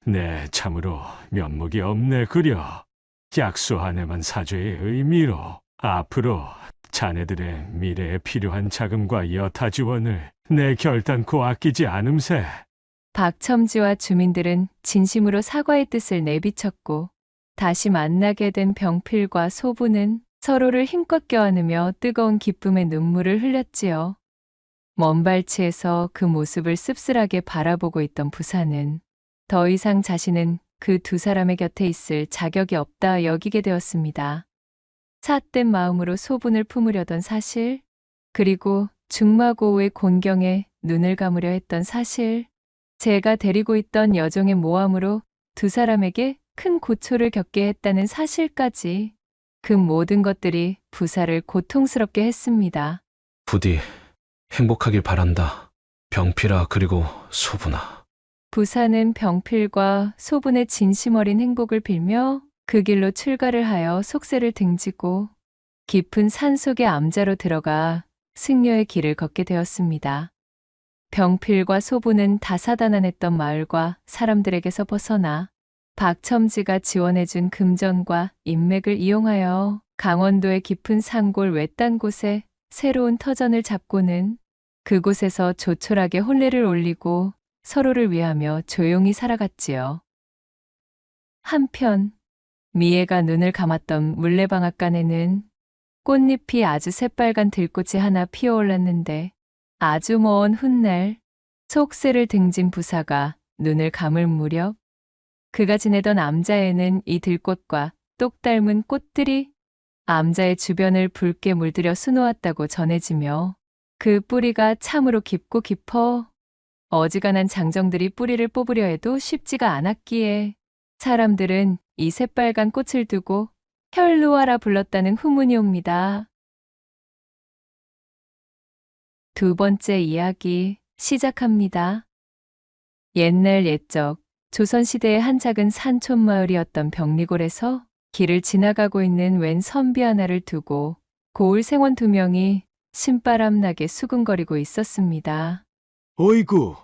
네, 참으로 면목이 없네 그려. 약수하네만 사죄의 의미로 앞으로 자네들의 미래에 필요한 자금과 여타 지원을 내 결단코 아끼지 않음세. 박첨지와 주민들은 진심으로 사과의 뜻을 내비쳤고 다시 만나게 된 병필과 소부는 서로를 힘껏 껴안으며 뜨거운 기쁨의 눈물을 흘렸지요. 먼 발치에서 그 모습을 씁쓸하게 바라보고 있던 부사는 더 이상 자신은 그 두 사람의 곁에 있을 자격이 없다 여기게 되었습니다. 삿된 마음으로 소분을 품으려던 사실, 그리고 중마고우의 곤경에 눈을 감으려 했던 사실, 제가 데리고 있던 여종의 모함으로 두 사람에게 큰 고초를 겪게 했다는 사실까지, 그 모든 것들이 부사를 고통스럽게 했습니다. 부디 행복하길 바란다. 병필아 그리고 소분아. 부사는 병필과 소분의 진심 어린 행복을 빌며 그 길로 출가를 하여 속세를 등지고 깊은 산속의 암자로 들어가 승려의 길을 걷게 되었습니다. 병필과 소분은 다사다난했던 마을과 사람들에게서 벗어나 박첨지가 지원해준 금전과 인맥을 이용하여 강원도의 깊은 산골 외딴 곳에 새로운 터전을 잡고는 그곳에서 조촐하게 혼례를 올리고 서로를 위하며 조용히 살아갔지요. 한편 미애가 눈을 감았던 물레방앗간에는 꽃잎이 아주 새빨간 들꽃이 하나 피어올랐는데 아주 먼 훗날 속세를 등진 부사가 눈을 감을 무렵 그가 지내던 암자에는 이 들꽃과 똑 닮은 꽃들이 암자의 주변을 붉게 물들여 수놓았다고 전해지며 그 뿌리가 참으로 깊고 깊어 어지간한 장정들이 뿌리를 뽑으려 해도 쉽지가 않았기에 사람들은 이 새빨간 꽃을 두고 혈루아라 불렀다는 후문이 옵니다. 두 번째 이야기 시작합니다. 옛날 옛적 조선시대의 한 작은 산촌 마을이었던 병리골에서 길을 지나가고 있는 웬 선비 하나를 두고 고을 생원 두 명이 신바람 나게 수군거리고 있었습니다. 어이구,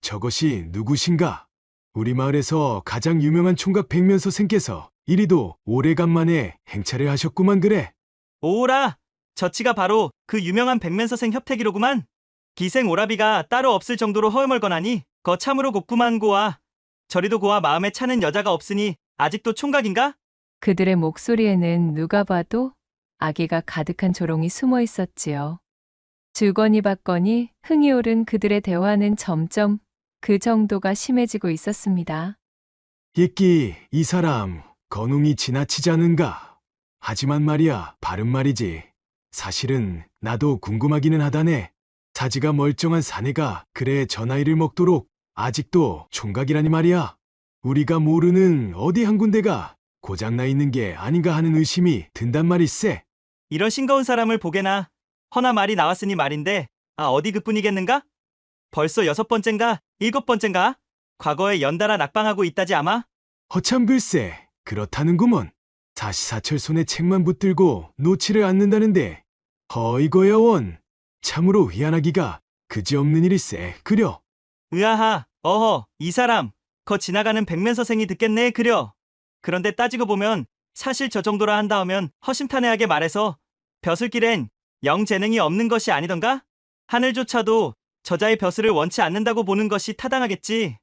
저것이 누구신가? 우리 마을에서 가장 유명한 총각 백면 선생께서 이리도 오래간만에 행차를 하셨구만 그래. 오라! 저치가 바로 그 유명한 백면서생 협택이로구만. 기생 오라비가 따로 없을 정도로 허물거나니 거 참으로 곱구만 고아. 저리도 고아 마음에 차는 여자가 없으니 아직도 총각인가? 그들의 목소리에는 누가 봐도 아기가 가득한 조롱이 숨어 있었지요. 주거니 받거니 흥이 오른 그들의 대화는 점점 그 정도가 심해지고 있었습니다. 예끼, 이 사람 건웅이 지나치지 않은가? 하지만 말이야, 바른 말이지. 사실은 나도 궁금하기는 하다네. 사지가 멀쩡한 사내가 그래 저 나이를 먹도록 아직도 총각이라니 말이야. 우리가 모르는 어디 한 군데가 고장나 있는 게 아닌가 하는 의심이 든단 말일세. 이런 싱거운 사람을 보게나 허나 말이 나왔으니 말인데 어디 그뿐이겠는가? 벌써 6번째인가 7번째인가? 과거에 연달아 낙방하고 있다지 아마? 허참 글쎄, 그렇다는구먼. 사시사철 손에 책만 붙들고 놓지를 않는다는데 허이거야 원. 참으로 희한하기가 그지없는 일일세 그려. 으아하, 어허, 이 사람 거 지나가는 백면서생이 듣겠네 그려. 그런데 따지고 보면 사실 저 정도라 한다 하면 허심탄회하게 말해서 벼슬길엔 영 재능이 없는 것이 아니던가? 하늘조차도 저자의 벼슬을 원치 않는다고 보는 것이 타당하겠지.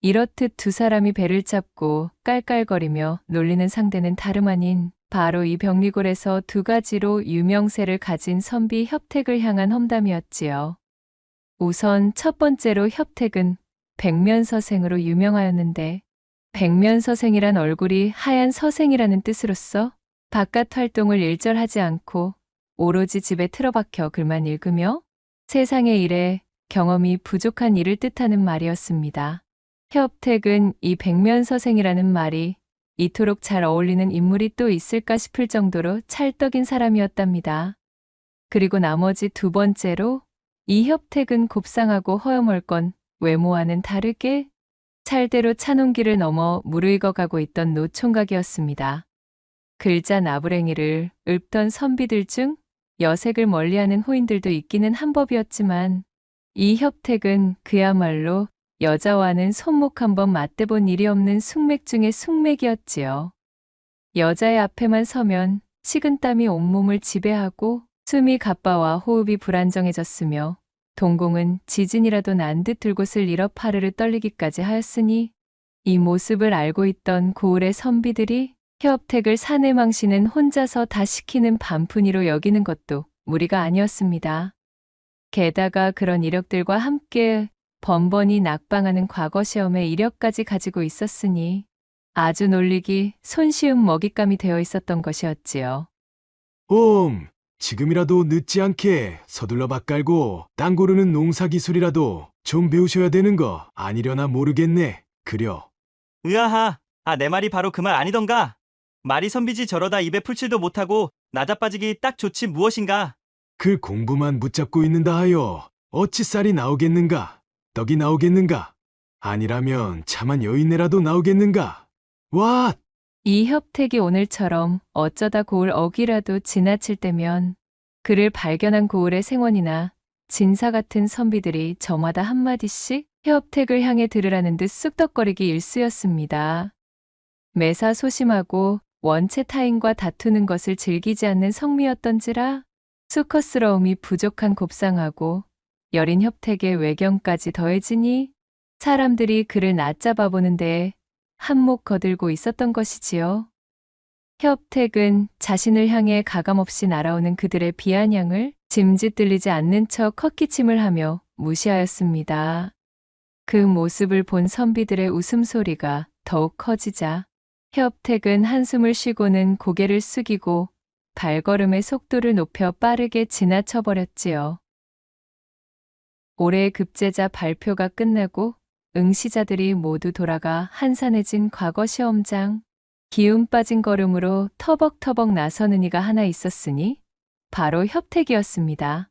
이렇듯 두 사람이 배를 잡고 깔깔거리며 놀리는 상대는 다름 아닌 바로 이 병리골에서 두 가지로 유명세를 가진 선비 협택을 향한 험담이었지요. 우선 첫 번째로 협택은 백면서생으로 유명하였는데 백면서생이란 얼굴이 하얀 서생이라는 뜻으로서 바깥 활동을 일절하지 않고 오로지 집에 틀어박혀 글만 읽으며 세상의 일에 경험이 부족한 일을 뜻하는 말이었습니다. 협택은 이 백면서생이라는 말이 이토록 잘 어울리는 인물이 또 있을까 싶을 정도로 찰떡인 사람이었답니다. 그리고 나머지 두 번째로 이 협택은 곱상하고 허여멀건 외모와는 다르게 찰대로 찬홍기를 넘어 무르익어가고 있던 노총각이었습니다. 글자 나부랭이를 읊던 선비들 중 여색을 멀리하는 호인들도 있기는 한 법이었지만 이 협택은 그야말로 여자와는 손목 한번 맞대본 일이 없는 숙맥 중의 숙맥이었지요. 여자의 앞에만 서면 식은땀이 온몸을 지배하고 숨이 가빠와 호흡이 불안정해졌으며 동공은 지진이라도 난 듯 들곳을 잃어 파르르 떨리기까지 하였으니 이 모습을 알고 있던 고을의 선비들이 협택을 사내 망신은 혼자서 다 시키는 반푼이로 여기는 것도 무리가 아니었습니다. 게다가 그런 이력들과 함께 번번이 낙방하는 과거 시험의 이력까지 가지고 있었으니 아주 놀리기 손쉬운 먹잇감이 되어 있었던 것이었지요. 지금이라도 늦지 않게 서둘러 밭 깔고 땅 고르는 농사 기술이라도 좀 배우셔야 되는 거 아니려나 모르겠네. 그려. 으아하, 내 말이 바로 그 말 아니던가. 말이 선비지 저러다 입에 풀칠도 못하고 나자빠지기 딱 좋지 무엇인가. 그 공부만 붙잡고 있는다 하여 어찌 쌀이 나오겠는가? 떡이 나오겠는가? 아니라면 차만 여인네라도 나오겠는가? 와! 이 협택이 오늘처럼 어쩌다 고을 어기라도 지나칠 때면 그를 발견한 고을의 생원이나 진사 같은 선비들이 저마다 한마디씩 협택을 향해 들으라는 듯 쑥덕거리기 일쑤였습니다. 매사 소심하고 원체 타인과 다투는 것을 즐기지 않는 성미였던지라 수컷스러움이 부족한 곱상하고 여린 협택의 외경까지 더해지니 사람들이 그를 낮잡아 보는 데에 한몫 거들고 있었던 것이지요. 협택은 자신을 향해 가감없이 날아오는 그들의 비아냥을 짐짓 들리지 않는 척 헛기침을 하며 무시하였습니다. 그 모습을 본 선비들의 웃음소리가 더욱 커지자 협택은 한숨을 쉬고는 고개를 숙이고 발걸음의 속도를 높여 빠르게 지나쳐버렸지요. 올해의 급제자 발표가 끝나고 응시자들이 모두 돌아가 한산해진 과거 시험장, 기운 빠진 걸음으로 터벅터벅 나서는 이가 하나 있었으니 바로 협택이었습니다.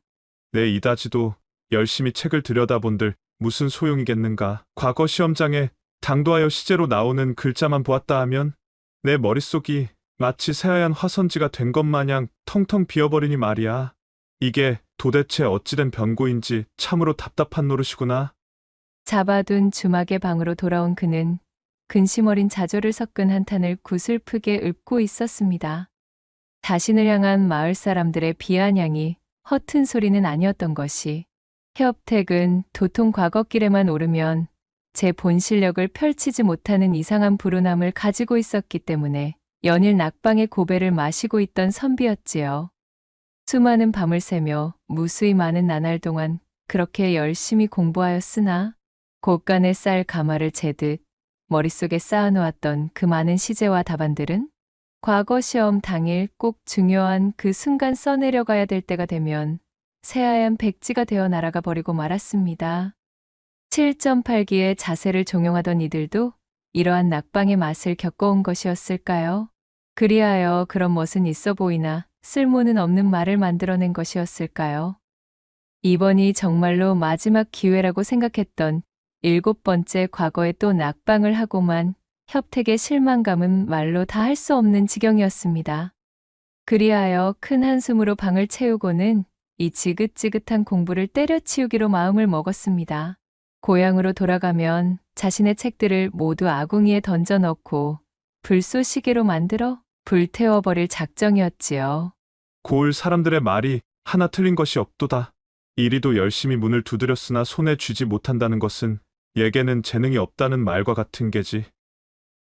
내 이다지도 열심히 책을 들여다본들 무슨 소용이겠는가. 과거 시험장에 당도하여 시제로 나오는 글자만 보았다 하면 내 머릿속이 마치 새하얀 화선지가 된 것 마냥 텅텅 비어버리니 말이야. 이게 도대체 어찌된 변고인지 참으로 답답한 노릇이구나. 잡아둔 주막의 방으로 돌아온 그는 근심 어린 좌절을 섞은 한탄을 구슬프게 읊고 있었습니다. 자신을 향한 마을 사람들의 비아냥이 허튼 소리는 아니었던 것이 협택은 도통 과거길에만 오르면 제 본 실력을 펼치지 못하는 이상한 불운함을 가지고 있었기 때문에 연일 낙방의 고배를 마시고 있던 선비였지요. 수많은 밤을 새며 무수히 많은 나날 동안 그렇게 열심히 공부하였으나 곳간에 쌀 가마를 재듯 머릿속에 쌓아놓았던 그 많은 시제와 답안들은 과거 시험 당일 꼭 중요한 그 순간 써내려가야 될 때가 되면 새하얀 백지가 되어 날아가 버리고 말았습니다. 7.8기의 자세를 종용하던 이들도 이러한 낙방의 맛을 겪어온 것이었을까요? 그리하여 그런 멋은 있어 보이나 쓸모는 없는 말을 만들어낸 것이었을까요? 이번이 정말로 마지막 기회라고 생각했던 7번째 과거에 또 낙방을 하고만 협택의 실망감은 말로 다 할 수 없는 지경이었습니다. 그리하여 큰 한숨으로 방을 채우고는 이 지긋지긋한 공부를 때려치우기로 마음을 먹었습니다. 고향으로 돌아가면 자신의 책들을 모두 아궁이에 던져 넣고 불쏘시개로 만들어 불태워버릴 작정이었지요. 고을 사람들의 말이 하나 틀린 것이 없도다. 이리도 열심히 문을 두드렸으나 손에 쥐지 못한다는 것은 예게는 재능이 없다는 말과 같은 게지.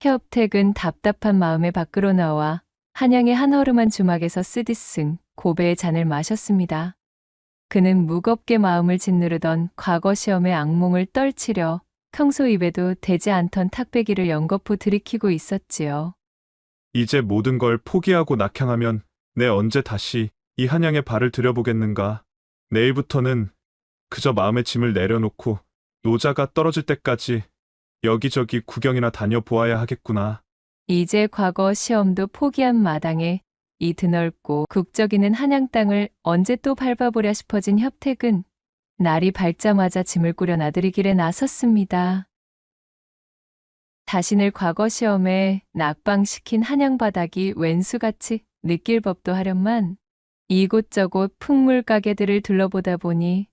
협택은 답답한 마음에 밖으로 나와 한양의 한허름한 주막에서 쓰디쓴 고배의 잔을 마셨습니다. 그는 무겁게 마음을 짓누르던 과거 시험의 악몽을 떨치려 평소 입에도 대지 않던 탁배기를 연거푸 들이키고 있었지요. 이제 모든 걸 포기하고 낙향하면 내 언제 다시 이 한양에 발을 들여보겠는가. 내일부터는 그저 마음의 짐을 내려놓고 노자가 떨어질 때까지 여기저기 구경이나 다녀보아야 하겠구나. 이제 과거 시험도 포기한 마당에 이 드넓고 국적이는 한양 땅을 언제 또 밟아보랴 싶어진 협택은 날이 밝자마자 짐을 꾸려 나들이 길에 나섰습니다. 자신을 과거 시험에 낙방시킨 한양 바닥이 웬수같이 느낄 법도 하련만 이곳저곳 풍물 가게들을 둘러보다 보니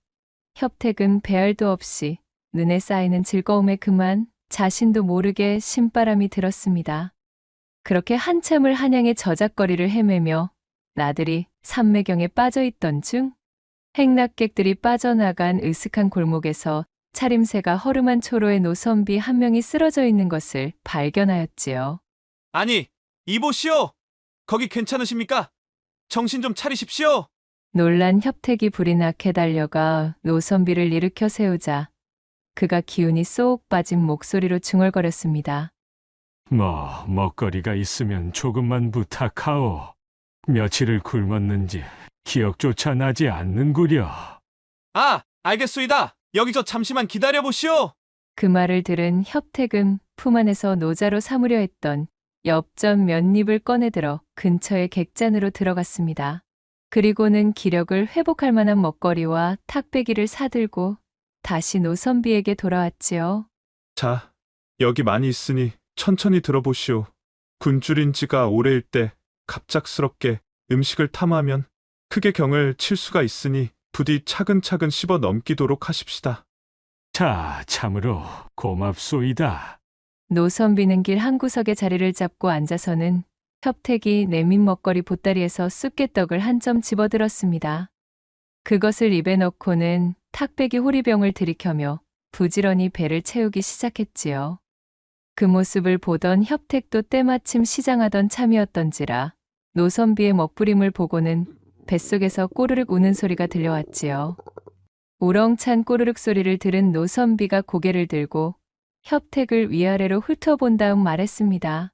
협택은 배알도 없이 눈에 쌓이는 즐거움에 그만 자신도 모르게 신바람이 들었습니다. 그렇게 한참을 한양의 저작거리를 헤매며 나들이 산매경에 빠져있던 중 행락객들이 빠져나간 으슥한 골목에서 차림새가 허름한 초로의 노선비 한 명이 쓰러져 있는 것을 발견하였지요. 아니, 이보시오! 거기 괜찮으십니까? 정신 좀 차리십시오! 놀란 협택이 불이 나게 달려가 노선비를 일으켜 세우자 그가 기운이 쏙 빠진 목소리로 중얼거렸습니다. 먹거리가 있으면 조금만 부탁하오. 며칠을 굶었는지 기억조차 나지 않는구려. 아, 알겠소이다. 여기 저 잠시만 기다려보시오. 그 말을 들은 협택은 품 안에서 노자로 삼으려 했던 엽전 몇 입을 꺼내들어 근처의 객잔으로 들어갔습니다. 그리고는 기력을 회복할 만한 먹거리와 탁배기를 사들고 다시 노선비에게 돌아왔지요. 자, 여기 많이 있으니 천천히 들어보시오. 굶주린 지가 오래일 때 갑작스럽게 음식을 탐하면 크게 경을 칠 수가 있으니 부디 차근차근 씹어 넘기도록 하십시다. 자, 참으로 고맙소이다. 노선비는 길 한 구석에 자리를 잡고 앉아서는 협택이 내민 먹거리 보따리에서 쑥개떡을 한 점 집어들었습니다. 그것을 입에 넣고는 탁배기 호리병을 들이켜며 부지런히 배를 채우기 시작했지요. 그 모습을 보던 협택도 때마침 시장하던 참이었던지라 노선비의 먹부림을 보고는 뱃속에서 꼬르륵 우는 소리가 들려왔지요. 우렁찬 꼬르륵 소리를 들은 노선비가 고개를 들고 협택을 위아래로 훑어본 다음 말했습니다.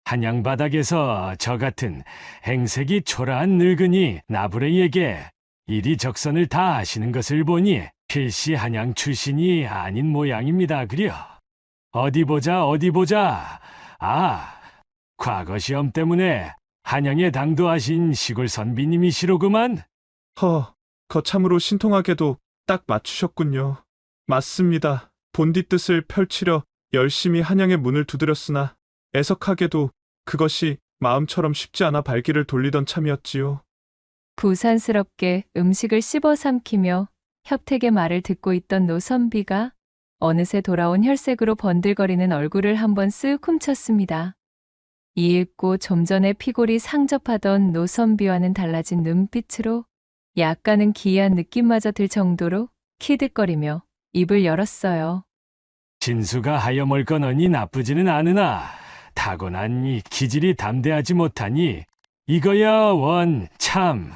한양 바닥에서 저 같은 행색이 초라한 늙은이 나부레이에게 이리적선을 다 아시는 것을 보니 필시 한양 출신이 아닌 모양입니다. 그려. 어디 보자. 아, 과거 시험 때문에 한양에 당도하신 시골 선비님이시로구만. 거참으로 신통하게도 딱 맞추셨군요. 맞습니다. 본디 뜻을 펼치려 열심히 한양의 문을 두드렸으나 애석하게도 그것이 마음처럼 쉽지 않아 발길을 돌리던 참이었지요. 부산스럽게 음식을 씹어 삼키며 협택의 말을 듣고 있던 노선비가 어느새 돌아온 혈색으로 번들거리는 얼굴을 한번 쓱 훔쳤습니다. 이윽고 좀 전에 피골이 상접하던 노선비와는 달라진 눈빛으로 약간은 기이한 느낌마저 들 정도로 키득거리며 입을 열었어요. 진수가 하여 멀거너니 나쁘지는 않으나 타고난 이 기질이 담대하지 못하니 이거야 원 참.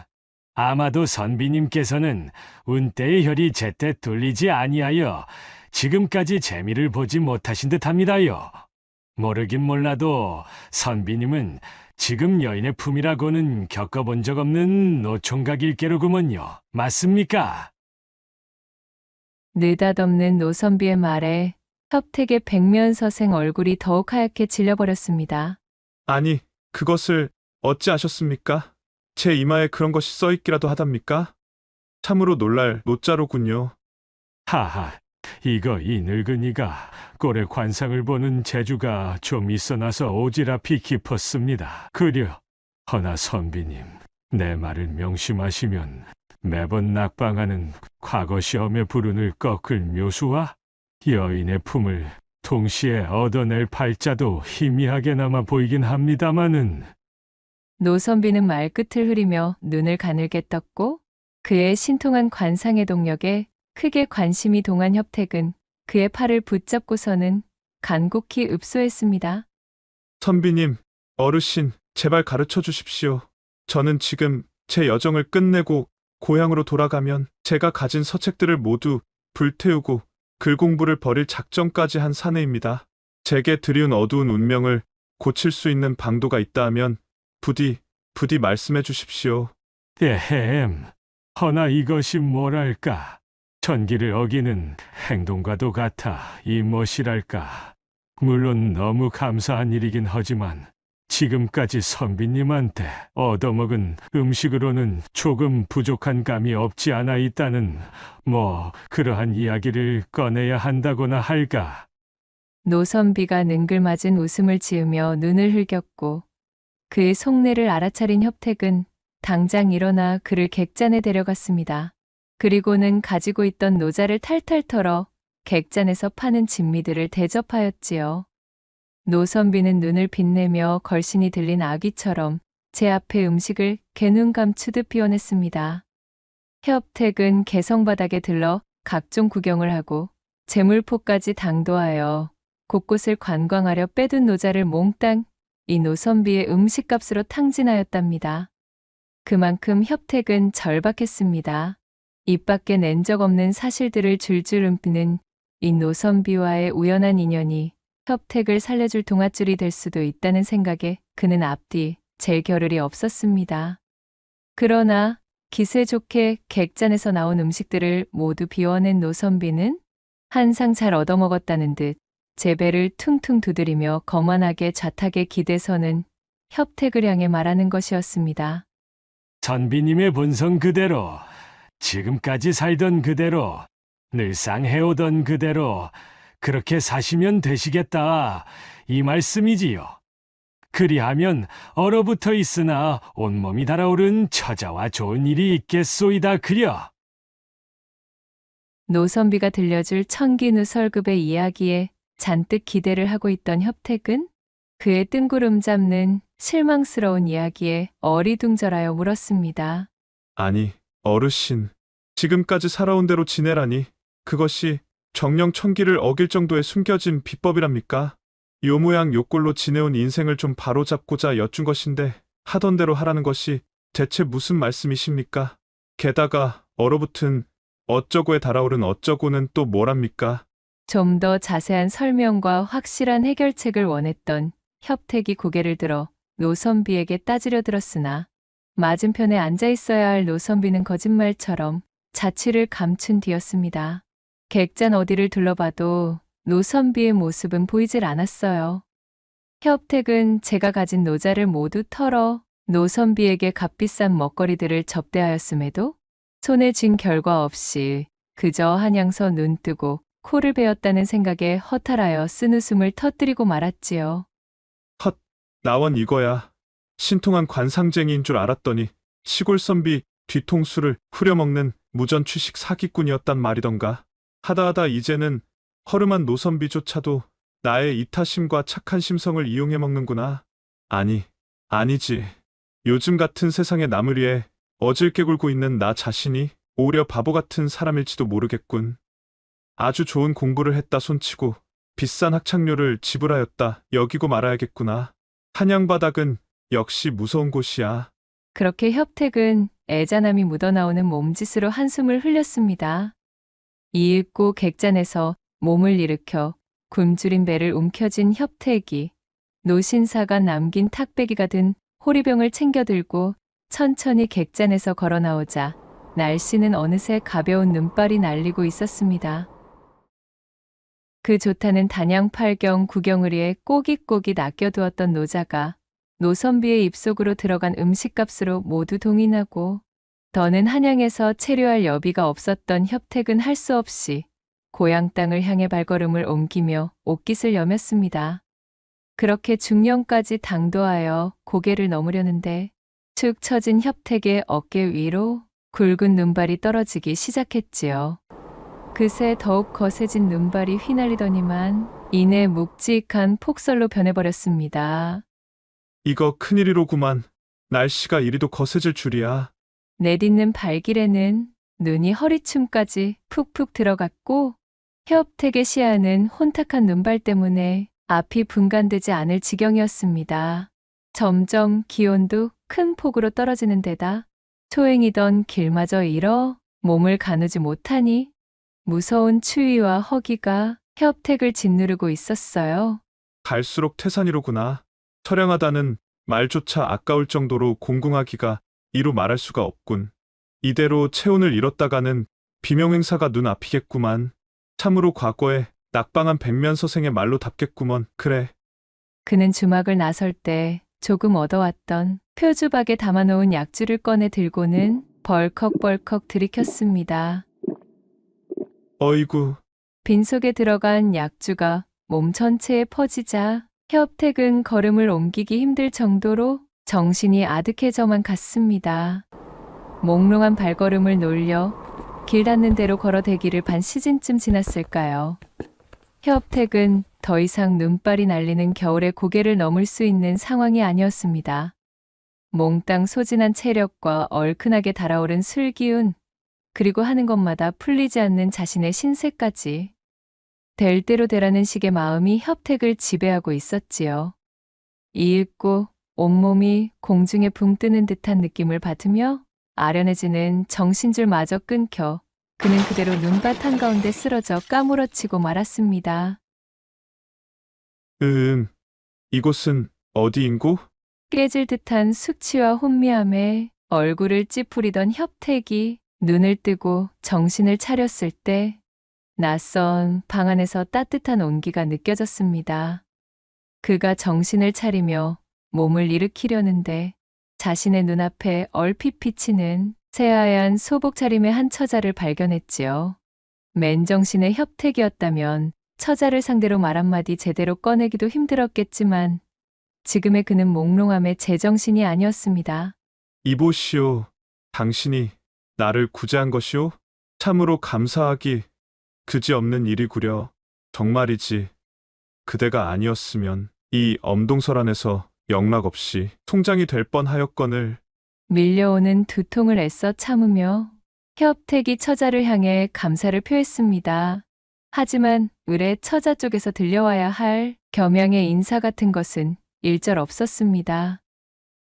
아마도 선비님께서는 운때의 혈이 제때 돌리지 아니하여 지금까지 재미를 보지 못하신 듯합니다요. 모르긴 몰라도 선비님은 지금 여인의 품이라고는 겪어본 적 없는 노총각 일개로구먼요. 맞습니까? 느닷없는 노선비의 말에 협택의 백면서생 얼굴이 더욱 하얗게 질려버렸습니다. 아니, 그것을 어찌 아셨습니까? 제 이마에 그런 것이 써있기라도 하답니까? 참으로 놀랄 노자로군요. 하하, 이 늙은이가 꼴의 관상을 보는 재주가 좀 있어나서 오지랖이 깊었습니다. 그려, 허나 선비님, 내 말을 명심하시면 매번 낙방하는 과거 시험의 불운을 꺾을 묘수와 여인의 품을 동시에 얻어낼 팔자도 희미하게나마 보이긴 합니다마는 노선비는 말끝을 흐리며 눈을 가늘게 떴고 그의 신통한 관상의 동력에 크게 관심이 동한 협택은 그의 팔을 붙잡고서는 간곡히 읍소했습니다. 선비님, 어르신, 제발 가르쳐 주십시오. 저는 지금 제 여정을 끝내고 고향으로 돌아가면 제가 가진 서책들을 모두 불태우고 글 공부를 버릴 작정까지 한 사내입니다. 제게 드리운 어두운 운명을 고칠 수 있는 방도가 있다 하면 부디 말씀해 주십시오. 에헴, 허나 이것이 뭐랄까. 천기를 어기는 행동과도 같아 이 무엇이랄까. 물론 너무 감사한 일이긴 하지만 지금까지 선비님한테 얻어먹은 음식으로는 조금 부족한 감이 없지 않아 있다는 그러한 이야기를 꺼내야 한다거나 할까. 노선비가 능글맞은 웃음을 지으며 눈을 흘겼고 그의 속내를 알아차린 협택은 당장 일어나 그를 객잔에 데려갔습니다. 그리고는 가지고 있던 노자를 탈탈 털어 객잔에서 파는 진미들을 대접하였지요. 노선비는 눈을 빛내며 걸신이 들린 아기처럼 제 앞에 음식을 개눈 감추듯 비워냈습니다. 협택은 개성바닥에 들러 각종 구경을 하고 재물포까지 당도하여 곳곳을 관광하려 빼둔 노자를 몽땅 이 노선비의 음식값으로 탕진하였답니다. 그만큼 협택은 절박했습니다. 입 밖에 낸 적 없는 사실들을 줄줄 읊는 이 노선비와의 우연한 인연이 협택을 살려줄 동아줄이 될 수도 있다는 생각에 그는 앞뒤 잴 겨를이 없었습니다. 그러나 기세 좋게 객잔에서 나온 음식들을 모두 비워낸 노선비는 한상 잘 얻어먹었다는 듯 제 배를 퉁퉁 두드리며 거만하게 좌탁에 기대서는 협택을 향해 말하는 것이었습니다. 선비님의 본성 그대로, 지금까지 살던 그대로, 늘상 해오던 그대로 그렇게 사시면 되시겠다 이 말씀이지요. 그리하면 얼어붙어 있으나 온몸이 달아오른 처자와 좋은 일이 있겠소이다 그려. 노선비가 들려줄 천기누설급의 이야기에 잔뜩 기대를 하고 있던 협택은 그의 뜬구름 잡는 실망스러운 이야기에 어리둥절하여 물었습니다. 아니, 어르신. 지금까지 살아온 대로 지내라니 그것이 정령 천기를 어길 정도의 숨겨진 비법이랍니까? 요 모양 요 꼴로 지내온 인생을 좀 바로잡고자 여쭌 것인데 하던 대로 하라는 것이 대체 무슨 말씀이십니까? 게다가 얼어붙은 어쩌고에 달아오른 어쩌고는 또 뭐랍니까? 좀 더 자세한 설명과 확실한 해결책을 원했던 협택이 고개를 들어 노선비에게 따지려 들었으나 맞은편에 앉아 있어야 할 노선비는 거짓말처럼 자취를 감춘 뒤였습니다. 객잔 어디를 둘러봐도 노선비의 모습은 보이질 않았어요. 협택은 제가 가진 노자를 모두 털어 노선비에게 값비싼 먹거리들을 접대하였음에도 손에 쥔 결과 없이 그저 한양서 눈뜨고 코를 베었다는 생각에 허탈하여 쓴웃음을 터뜨리고 말았지요. 헛, 나원 이거야. 신통한 관상쟁이인 줄 알았더니 시골 선비 뒤통수를 후려먹는 무전취식 사기꾼이었단 말이던가. 하다하다 이제는 허름한 노선비조차도 나의 이타심과 착한 심성을 이용해 먹는구나. 아니지. 요즘 같은 세상에 남을 위해 어질게 굴고 있는 나 자신이 오히려 바보 같은 사람일지도 모르겠군. 아주 좋은 공부를 했다 손치고 비싼 학창료를 지불하였다 여기고 말아야겠구나. 한양바닥은 역시 무서운 곳이야. 그렇게 협택은 애잔함이 묻어나오는 몸짓으로 한숨을 흘렸습니다. 이윽고 객잔에서 몸을 일으켜 굶주린 배를 움켜쥔 협택이 노신사가 남긴 탁배기가 든 호리병을 챙겨들고 천천히 객잔에서 걸어 나오자 날씨는 어느새 가벼운 눈발이 날리고 있었습니다. 그 좋다는 단양팔경 구경을 꼬깃꼬깃 아껴두었던 노자가 노선비의 입속으로 들어간 음식값으로 모두 동인하고 더는 한양에서 체류할 여비가 없었던 협택은 할 수 없이 고향 땅을 향해 발걸음을 옮기며 옷깃을 여몄습니다. 그렇게 중령까지 당도하여 고개를 넘으려는데 축 처진 협택의 어깨 위로 굵은 눈발이 떨어지기 시작했지요. 그새 더욱 거세진 눈발이 휘날리더니만 이내 묵직한 폭설로 변해버렸습니다. 이거 큰일이로구만. 날씨가 이리도 거세질 줄이야. 내딛는 발길에는 눈이 허리춤까지 푹푹 들어갔고 협택의 시야는 혼탁한 눈발 때문에 앞이 분간되지 않을 지경이었습니다. 점점 기온도 큰 폭으로 떨어지는 데다 초행이던 길마저 잃어 몸을 가누지 못하니 무서운 추위와 허기가 협택을 짓누르고 있었어요. 갈수록 태산이로구나. 처량하다는 말조차 아까울 정도로 공궁하기가 이루 말할 수가 없군. 이대로 체온을 잃었다가는 비명행사가 눈앞이겠구만. 참으로 과거에 낙방한 백면 서생의 말로 답겠구먼. 그래. 그는 주막을 나설 때 조금 얻어왔던 표주박에 담아놓은 약주를 꺼내 들고는 벌컥벌컥 들이켰습니다. 어이구, 빈속에 들어간 약주가 몸 전체에 퍼지자 협택은 걸음을 옮기기 힘들 정도로 정신이 아득해져만 갔습니다. 몽롱한 발걸음을 놀려 길 닿는 대로 걸어대기를 반 시즌쯤 지났을까요? 협택은 더 이상 눈발이 날리는 겨울의 고개를 넘을 수 있는 상황이 아니었습니다. 몽땅 소진한 체력과 얼큰하게 달아오른 술기운, 그리고 하는 것마다 풀리지 않는 자신의 신세까지 될 대로 되라는 식의 마음이 협택을 지배하고 있었지요. 이윽고 온몸이 공중에 붕 뜨는 듯한 느낌을 받으며 아련해지는 정신줄마저 끊겨 그는 그대로 눈밭 한가운데 쓰러져 까무러치고 말았습니다. 이곳은 어디인고? 깨질 듯한 숙취와 혼미함에 얼굴을 찌푸리던 협택이 눈을 뜨고 정신을 차렸을 때 낯선 방 안에서 따뜻한 온기가 느껴졌습니다. 그가 정신을 차리며 몸을 일으키려는데 자신의 눈앞에 얼핏 비치는 새하얀 소복 차림의 한 처자를 발견했지요. 맨정신의 협택이었다면 처자를 상대로 말 한마디 제대로 꺼내기도 힘들었겠지만 지금의 그는 몽롱함에 제정신이 아니었습니다. 이보시오. 당신이 나를 구제한 것이오? 참으로 감사하기 그지없는 일이구려. 정말이지. 그대가 아니었으면 이 엄동설 안에서 영락없이 통장이 될 뻔하였거늘. 밀려오는 두통을 애써 참으며 협택이 처자를 향해 감사를 표했습니다. 하지만 의뢰 처자 쪽에서 들려와야 할 겸양의 인사 같은 것은 일절 없었습니다.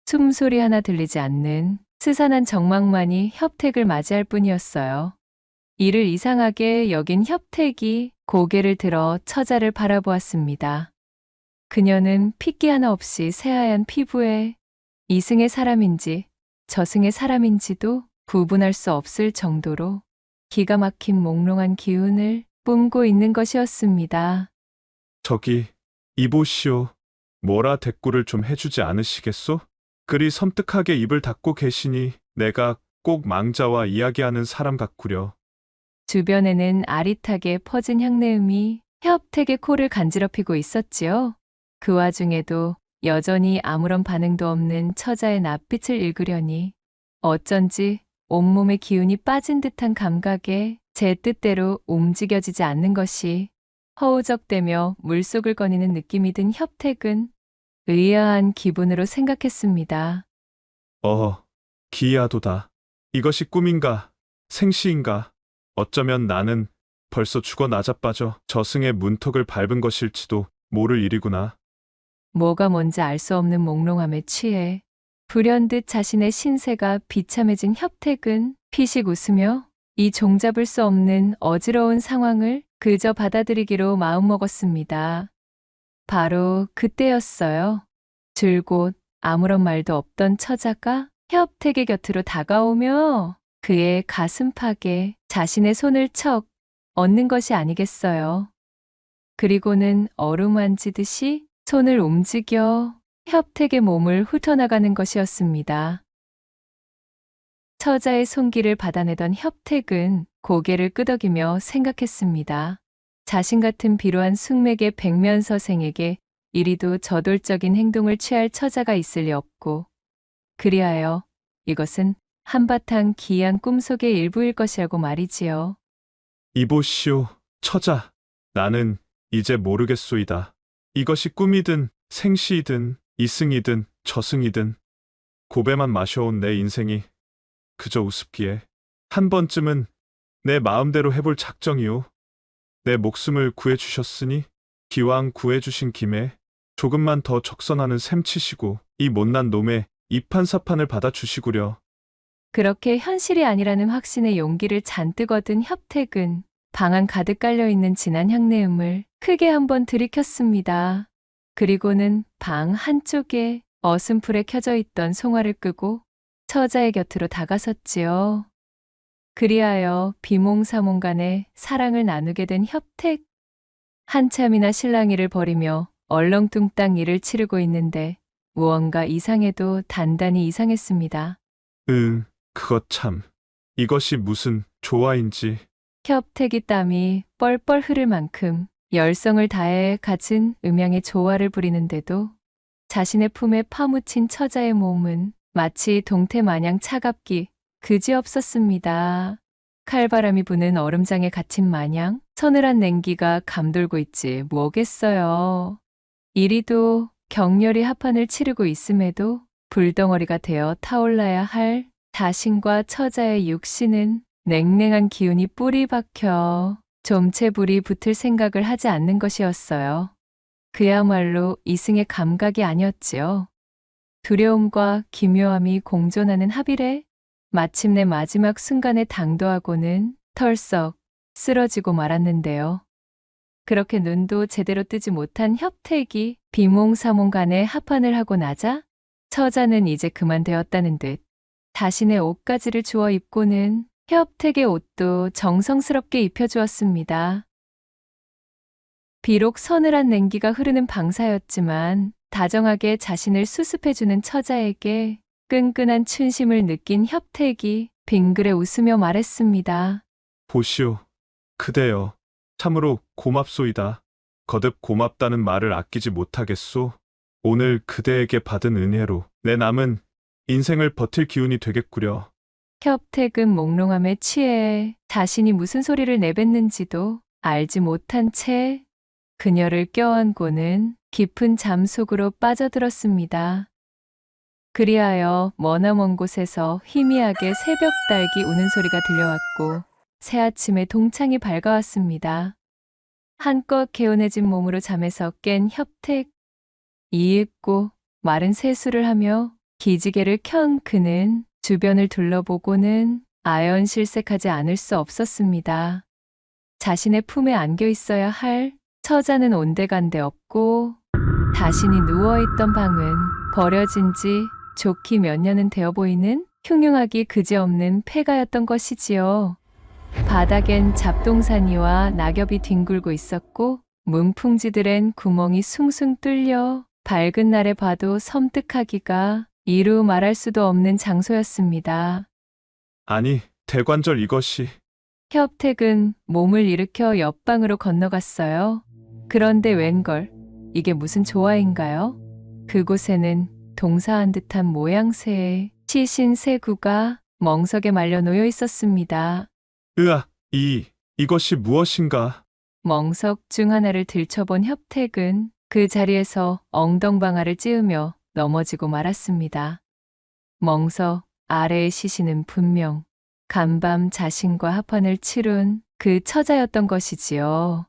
숨소리 하나 들리지 않는 스산한 정막만이 협택을 맞이할 뿐이었어요. 이를 이상하게 여긴 협택이 고개를 들어 처자를 바라보았습니다. 그녀는 핏기 하나 없이 새하얀 피부에 이승의 사람인지 저승의 사람인지도 구분할 수 없을 정도로 기가 막힌 몽롱한 기운을 뿜고 있는 것이었습니다. 저기, 이보시오. 뭐라 대꾸를 좀 해주지 않으시겠소? 그리 섬뜩하게 입을 닫고 계시니 내가 꼭 망자와 이야기하는 사람 같구려. 주변에는 아릿하게 퍼진 향내음이 협택의 코를 간지럽히고 있었지요. 그 와중에도 여전히 아무런 반응도 없는 처자의 낯빛을 읽으려니 어쩐지 온몸의 기운이 빠진 듯한 감각에 제 뜻대로 움직여지지 않는 것이 허우적대며 물속을 거니는 느낌이 든 협택은 의아한 기분으로 생각했습니다. 기이하도다. 이것이 꿈인가, 생시인가. 어쩌면 나는 벌써 죽어 나자빠져 저승의 문턱을 밟은 것일지도 모를 일이구나. 뭐가 뭔지 알 수 없는 몽롱함에 취해 불현듯 자신의 신세가 비참해진 협택은 피식 웃으며 이 종잡을 수 없는 어지러운 상황을 그저 받아들이기로 마음먹었습니다. 바로 그때였어요. 줄곧 아무런 말도 없던 처자가 협택의 곁으로 다가오며 그의 가슴팍에 자신의 손을 척 얹는 것이 아니겠어요. 그리고는 어루만지듯이 손을 움직여 협택의 몸을 훑어나가는 것이었습니다. 처자의 손길을 받아내던 협택은 고개를 끄덕이며 생각했습니다. 자신 같은 비루한 숙맥의 백면서생에게 이리도 저돌적인 행동을 취할 처자가 있을 리 없고, 그리하여 이것은 한바탕 기이한 꿈속의 일부일 것이라고 말이지요. 이보시오, 처자. 나는 이제 모르겠소이다. 이것이 꿈이든 생시이든 이승이든 저승이든 고배만 마셔온 내 인생이 그저 우습기에 한 번쯤은 내 마음대로 해볼 작정이오. 내 목숨을 구해주셨으니 기왕 구해주신 김에 조금만 더 적선하는 셈 치시고 이 못난 놈의 이판사판을 받아주시구려. 그렇게 현실이 아니라는 확신의 용기를 잔뜩 얻은 협택은 방 안 가득 깔려있는 진한 향내음을 크게 한번 들이켰습니다. 그리고는 방 한쪽에 어슴풀에 켜져 있던 송화를 끄고 처자의 곁으로 다가섰지요. 그리하여 비몽사몽 간에 사랑을 나누게 된 협택. 한참이나 실랑이를 벌이며 얼렁뚱땅 일을 치르고 있는데 무언가 이상해도 단단히 이상했습니다. 그것 참. 이것이 무슨 조화인지. 협택이 땀이 뻘뻘 흐를 만큼 열성을 다해 갖은 음양의 조화를 부리는데도 자신의 품에 파묻힌 처자의 몸은 마치 동태 마냥 차갑기 그지없었습니다. 칼바람이 부는 얼음장에 갇힌 마냥 서늘한 냉기가 감돌고 있지 뭐겠어요. 이리도 격렬히 합판을 치르고 있음에도 불덩어리가 되어 타올라야 할 자신과 처자의 육신은 냉랭한 기운이 뿌리 박혀 좀채 불이 붙을 생각을 하지 않는 것이었어요. 그야말로 이승의 감각이 아니었지요. 두려움과 기묘함이 공존하는 합일에 마침내 마지막 순간에 당도하고는 털썩 쓰러지고 말았는데요. 그렇게 눈도 제대로 뜨지 못한 협택이 비몽사몽 간에 합판을 하고 나자 처자는 이제 그만되었다는 듯 자신의 옷가지를 주워 입고는 협택의 옷도 정성스럽게 입혀주었습니다. 비록 서늘한 냉기가 흐르는 방사였지만 다정하게 자신을 수습해주는 처자에게 끈끈한 춘심을 느낀 협택이 빙그레 웃으며 말했습니다. 보시오. 그대여. 참으로 고맙소이다. 거듭 고맙다는 말을 아끼지 못하겠소. 오늘 그대에게 받은 은혜로 내 남은 인생을 버틸 기운이 되겠구려. 협택은 몽롱함에 취해 자신이 무슨 소리를 내뱉는지도 알지 못한 채 그녀를 껴안고는 깊은 잠 속으로 빠져들었습니다. 그리하여 머나먼 곳에서 희미하게 새벽 닭이 우는 소리가 들려왔고 새아침에 동창이 밝아왔습니다. 한껏 개운해진 몸으로 잠에서 깬 협택. 이윽고 마른 세수를 하며 기지개를 켠 그는 주변을 둘러보고는 아연실색하지 않을 수 없었습니다. 자신의 품에 안겨 있어야 할 처자는 온데간데 없고 자신이 누워있던 방은 버려진 지 좋기 몇 년은 되어 보이는 흉흉하기 그지없는 폐가였던 것이지요. 바닥엔 잡동사니와 낙엽이 뒹굴고 있었고 문풍지들엔 구멍이 숭숭 뚫려 밝은 날에 봐도 섬뜩하기가 이루 말할 수도 없는 장소였습니다. 아니, 대관절 이것이. 협택은 몸을 일으켜 옆방으로 건너갔어요. 그런데 웬걸, 이게 무슨 조화인가요? 그곳에는 동사한 듯한 모양새의 시신 세 구가 멍석에 말려 놓여 있었습니다. 으아, 이것이 무엇인가? 멍석 중 하나를 들춰본 협택은 그 자리에서 엉덩방아를 찌으며 넘어지고 말았습니다. 멍석 아래의 시신은 분명 간밤 자신과 합판을 치룬 그 처자였던 것이지요.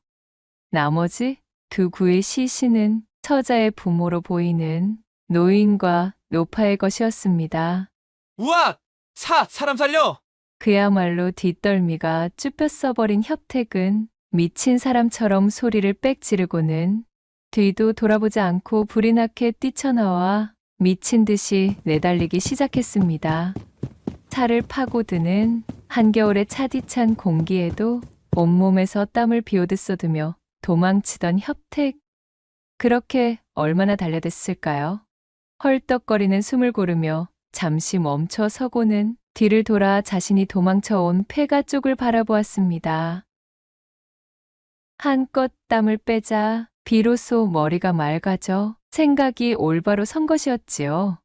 나머지 두 구의 시신은 처자의 부모로 보이는 노인과 노파의 것이었습니다. 우악! 사람 살려! 그야말로 뒷덜미가 쭈뼛 써버린 협택은 미친 사람처럼 소리를 빽 지르고는 뒤도 돌아보지 않고 불이 나게 뛰쳐나와 미친 듯이 내달리기 시작했습니다. 차를 파고드는 한겨울의 차디찬 공기에도 온몸에서 땀을 비오듯 쏟으며 도망치던 협택. 그렇게 얼마나 달려댔을까요? 헐떡거리는 숨을 고르며 잠시 멈춰 서고는 뒤를 돌아 자신이 도망쳐온 폐가 쪽을 바라보았습니다. 한껏 땀을 빼자 비로소 머리가 맑아져 생각이 올바로 선 것이었지요.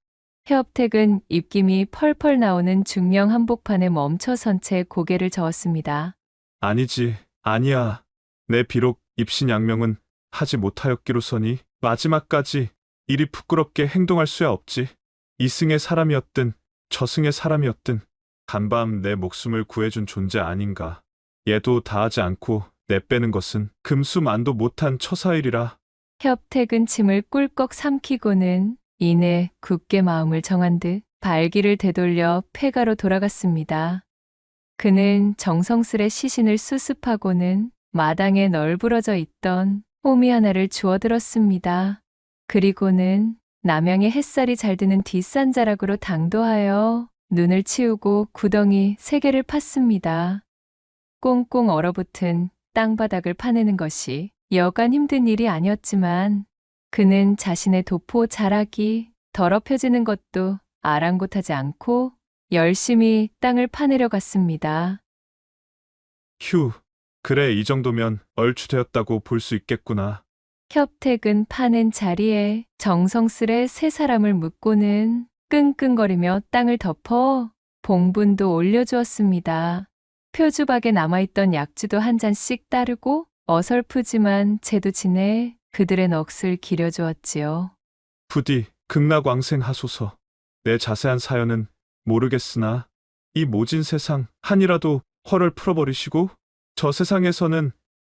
협택은 입김이 펄펄 나오는 중령 한복판에 멈춰선 채 고개를 저었습니다. 아니지, 아니야. 내 비록 입신양명은 하지 못하였기로서니 마지막까지 이리 부끄럽게 행동할 수야 없지. 이승의 사람이었든 저승의 사람이었든 간밤 내 목숨을 구해준 존재 아닌가. 얘도 다하지 않고 내빼는 것은 금수만도 못한 처사일이라. 협택은 침을 꿀꺽 삼키고는 이내 굳게 마음을 정한 듯 발길을 되돌려 폐가로 돌아갔습니다. 그는 정성스레 시신을 수습하고는 마당에 널브러져 있던 호미 하나를 주워들었습니다. 그리고는 남양의 햇살이 잘 드는 뒷산자락으로 당도하여 눈을 치우고 구덩이 3개를 팠습니다. 꽁꽁 얼어붙은 땅바닥을 파내는 것이 여간 힘든 일이 아니었지만 그는 자신의 도포 자락이 더럽혀지는 것도 아랑곳하지 않고 열심히 땅을 파내려 갔습니다. 휴, 그래 이 정도면 얼추 되었다고 볼 수 있겠구나. 협택은 파낸 자리에 정성스레 3사람을 묶고는 끙끙거리며 땅을 덮어 봉분도 올려주었습니다. 표주박에 남아있던 약주도 한 잔씩 따르고 어설프지만 제도 지내 그들의 넋을 기려주었지요. 부디 극락왕생하소서. 내 자세한 사연은 모르겠으나 이 모진 세상 한이라도 헐을 풀어버리시고 저 세상에서는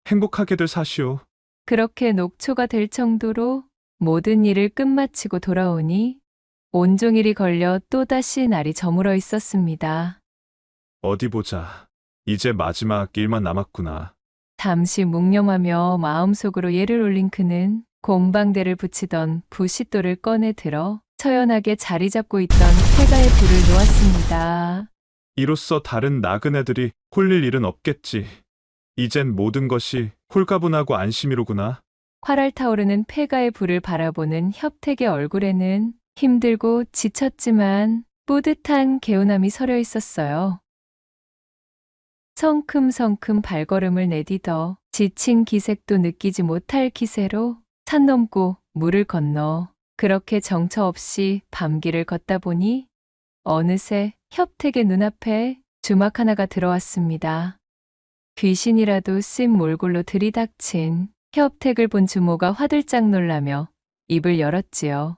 행복하게들 사시오. 그렇게 녹초가 될 정도로 모든 일을 끝마치고 돌아오니 온종일이 걸려 또다시 날이 저물어 있었습니다. 어디 보자. 이제 마지막 일만 남았구나. 잠시 묵념하며 마음속으로 예를 올린 그는 곰방대를 붙이던 부싯돌을 꺼내 들어 처연하게 자리 잡고 있던 폐가의 불을 놓았습니다. 이로써 다른 나그네들이 홀릴 일은 없겠지. 이젠 모든 것이 홀가분하고 안심이로구나. 활활 타오르는 폐가의 불을 바라보는 협택의 얼굴에는 힘들고 지쳤지만 뿌듯한 개운함이 서려 있었어요. 성큼성큼 발걸음을 내디뎌 지친 기색도 느끼지 못할 기세로 산 넘고 물을 건너 그렇게 정처 없이 밤길을 걷다 보니 어느새 협택의 눈앞에 주막 하나가 들어왔습니다. 귀신이라도 씬 몰골로 들이닥친 협택을 본 주모가 화들짝 놀라며 입을 열었지요.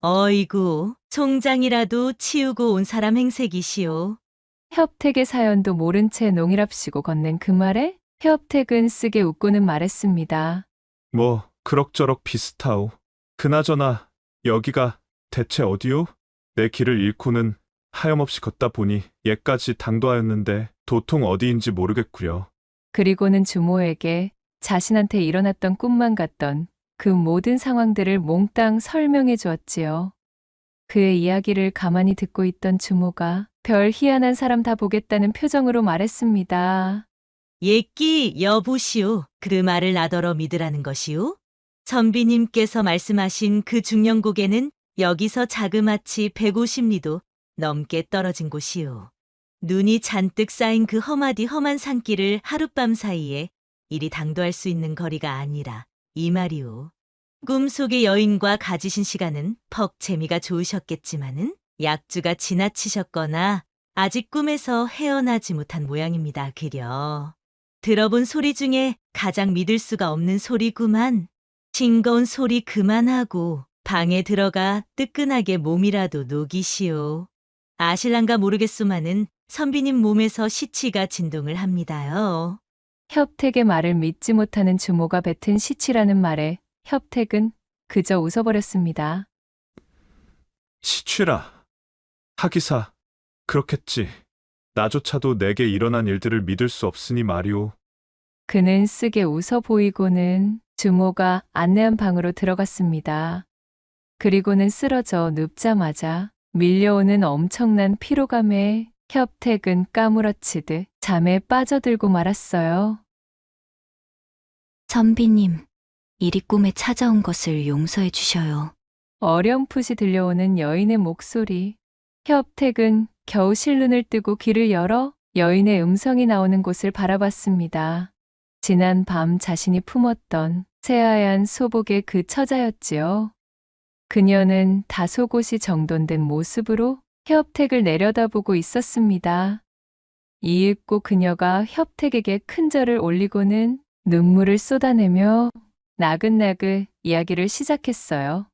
어이구, 총장이라도 치우고 온 사람 행색이시오. 협택의 사연도 모른 채 농일합시고 건넨 그 말에 협택은 쓰게 웃고는 말했습니다. 뭐 그럭저럭 비슷하오. 그나저나 여기가 대체 어디오? 내 길을 잃고는 하염없이 걷다 보니 예까지 당도하였는데 도통 어디인지 모르겠구려. 그리고는 주모에게 자신한테 일어났던 꿈만 같던 그 모든 상황들을 몽땅 설명해 주었지요. 그의 이야기를 가만히 듣고 있던 주모가 별 희한한 사람 다 보겠다는 표정으로 말했습니다. 예끼 여보시오. 그 말을 나더러 믿으라는 것이오. 선비님께서 말씀하신 그 중령곡에는 여기서 자그마치 150리도 넘게 떨어진 곳이오. 눈이 잔뜩 쌓인 그 험하디 험한 산길을 하룻밤 사이에 이리 당도할 수 있는 거리가 아니라 이 말이오. 꿈속의 여인과 가지신 시간은 퍽 재미가 좋으셨겠지만은 약주가 지나치셨거나 아직 꿈에서 헤어나지 못한 모양입니다. 그려. 들어본 소리 중에 가장 믿을 수가 없는 소리구만. 싱거운 소리 그만하고 방에 들어가 뜨끈하게 몸이라도 녹이시오. 아실란가 모르겠소만은 선비님 몸에서 시치가 진동을 합니다요. 협택의 말을 믿지 못하는 주모가 뱉은 시치라는 말에 협택은 그저 웃어버렸습니다. 시취라. 하기사, 그렇겠지. 나조차도 내게 일어난 일들을 믿을 수 없으니 말이오. 그는 쓰게 웃어 보이고는 주모가 안내한 방으로 들어갔습니다. 그리고는 쓰러져 눕자마자 밀려오는 엄청난 피로감에 협택은 까무러치듯 잠에 빠져들고 말았어요. 선비님, 이리 꿈에 찾아온 것을 용서해 주셔요. 어렴풋이 들려오는 여인의 목소리. 협택은 겨우 실눈을 뜨고 귀를 열어 여인의 음성이 나오는 곳을 바라봤습니다. 지난 밤 자신이 품었던 새하얀 소복의 그 처자였지요. 그녀는 다소곳이 정돈된 모습으로 협택을 내려다보고 있었습니다. 이윽고 그녀가 협택에게 큰 절을 올리고는 눈물을 쏟아내며 나긋나긋 이야기를 시작했어요.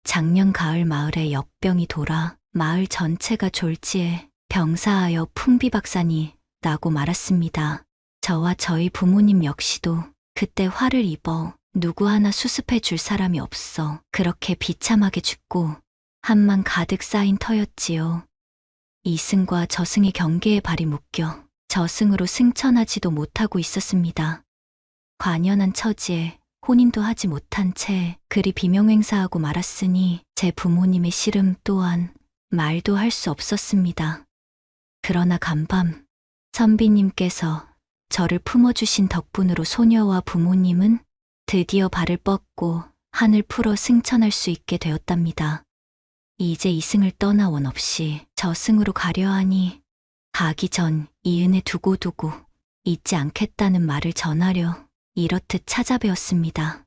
작년 가을 마을에 역병이 돌아 마을 전체가 졸지에 병사하여 풍비박산이 나고 말았습니다. 저와 저희 부모님 역시도 그때 화를 입어 누구 하나 수습해 줄 사람이 없어 그렇게 비참하게 죽고 한만 가득 쌓인 터였지요. 이승과 저승의 경계에 발이 묶여 저승으로 승천하지도 못하고 있었습니다. 관연한 처지에 혼인도 하지 못한 채 그리 비명행사하고 말았으니 제 부모님의 시름 또한 말도 할 수 없었습니다. 그러나 간밤 선비님께서 저를 품어주신 덕분으로 소녀와 부모님은 드디어 발을 뻗고 한을 풀어 승천할 수 있게 되었답니다. 이제 이승을 떠나 원 없이 저승으로 가려 하니 가기 전 이 은혜 두고두고 잊지 않겠다는 말을 전하려 이렇듯 찾아뵈었습니다.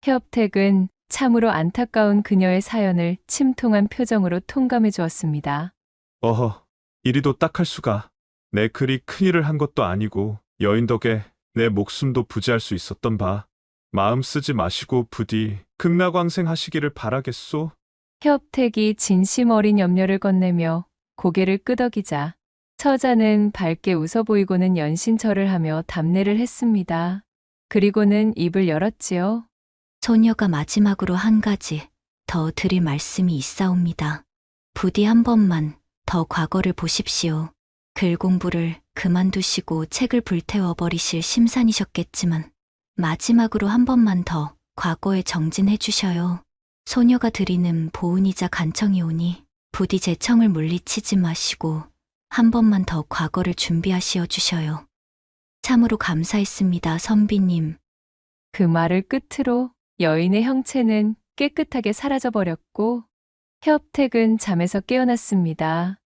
협택은 참으로 안타까운 그녀의 사연을 침통한 표정으로 통감해 주었습니다. 어허, 이리도 딱할 수가. 내 그리 큰일을 한 것도 아니고 여인 덕에 내 목숨도 부지할 수 있었던 바. 마음 쓰지 마시고 부디 극락왕생하시기를 바라겠소. 협택이 진심 어린 염려를 건네며 고개를 끄덕이자 처자는 밝게 웃어 보이고는 연신절을 하며 답례를 했습니다. 그리고는 입을 열었지요. 소녀가 마지막으로 한 가지 더 드릴 말씀이 있사옵니다. 부디 한 번만 더 과거를 보십시오. 글 공부를 그만두시고 책을 불태워버리실 심산이셨겠지만 마지막으로 한 번만 더 과거에 정진해 주셔요. 소녀가 드리는 보은이자 간청이 오니 부디 제 청을 물리치지 마시고 한 번만 더 과거를 준비하시어 주셔요. 참으로 감사했습니다, 선비님. 그 말을 끝으로 여인의 형체는 깨끗하게 사라져버렸고 협택은 잠에서 깨어났습니다.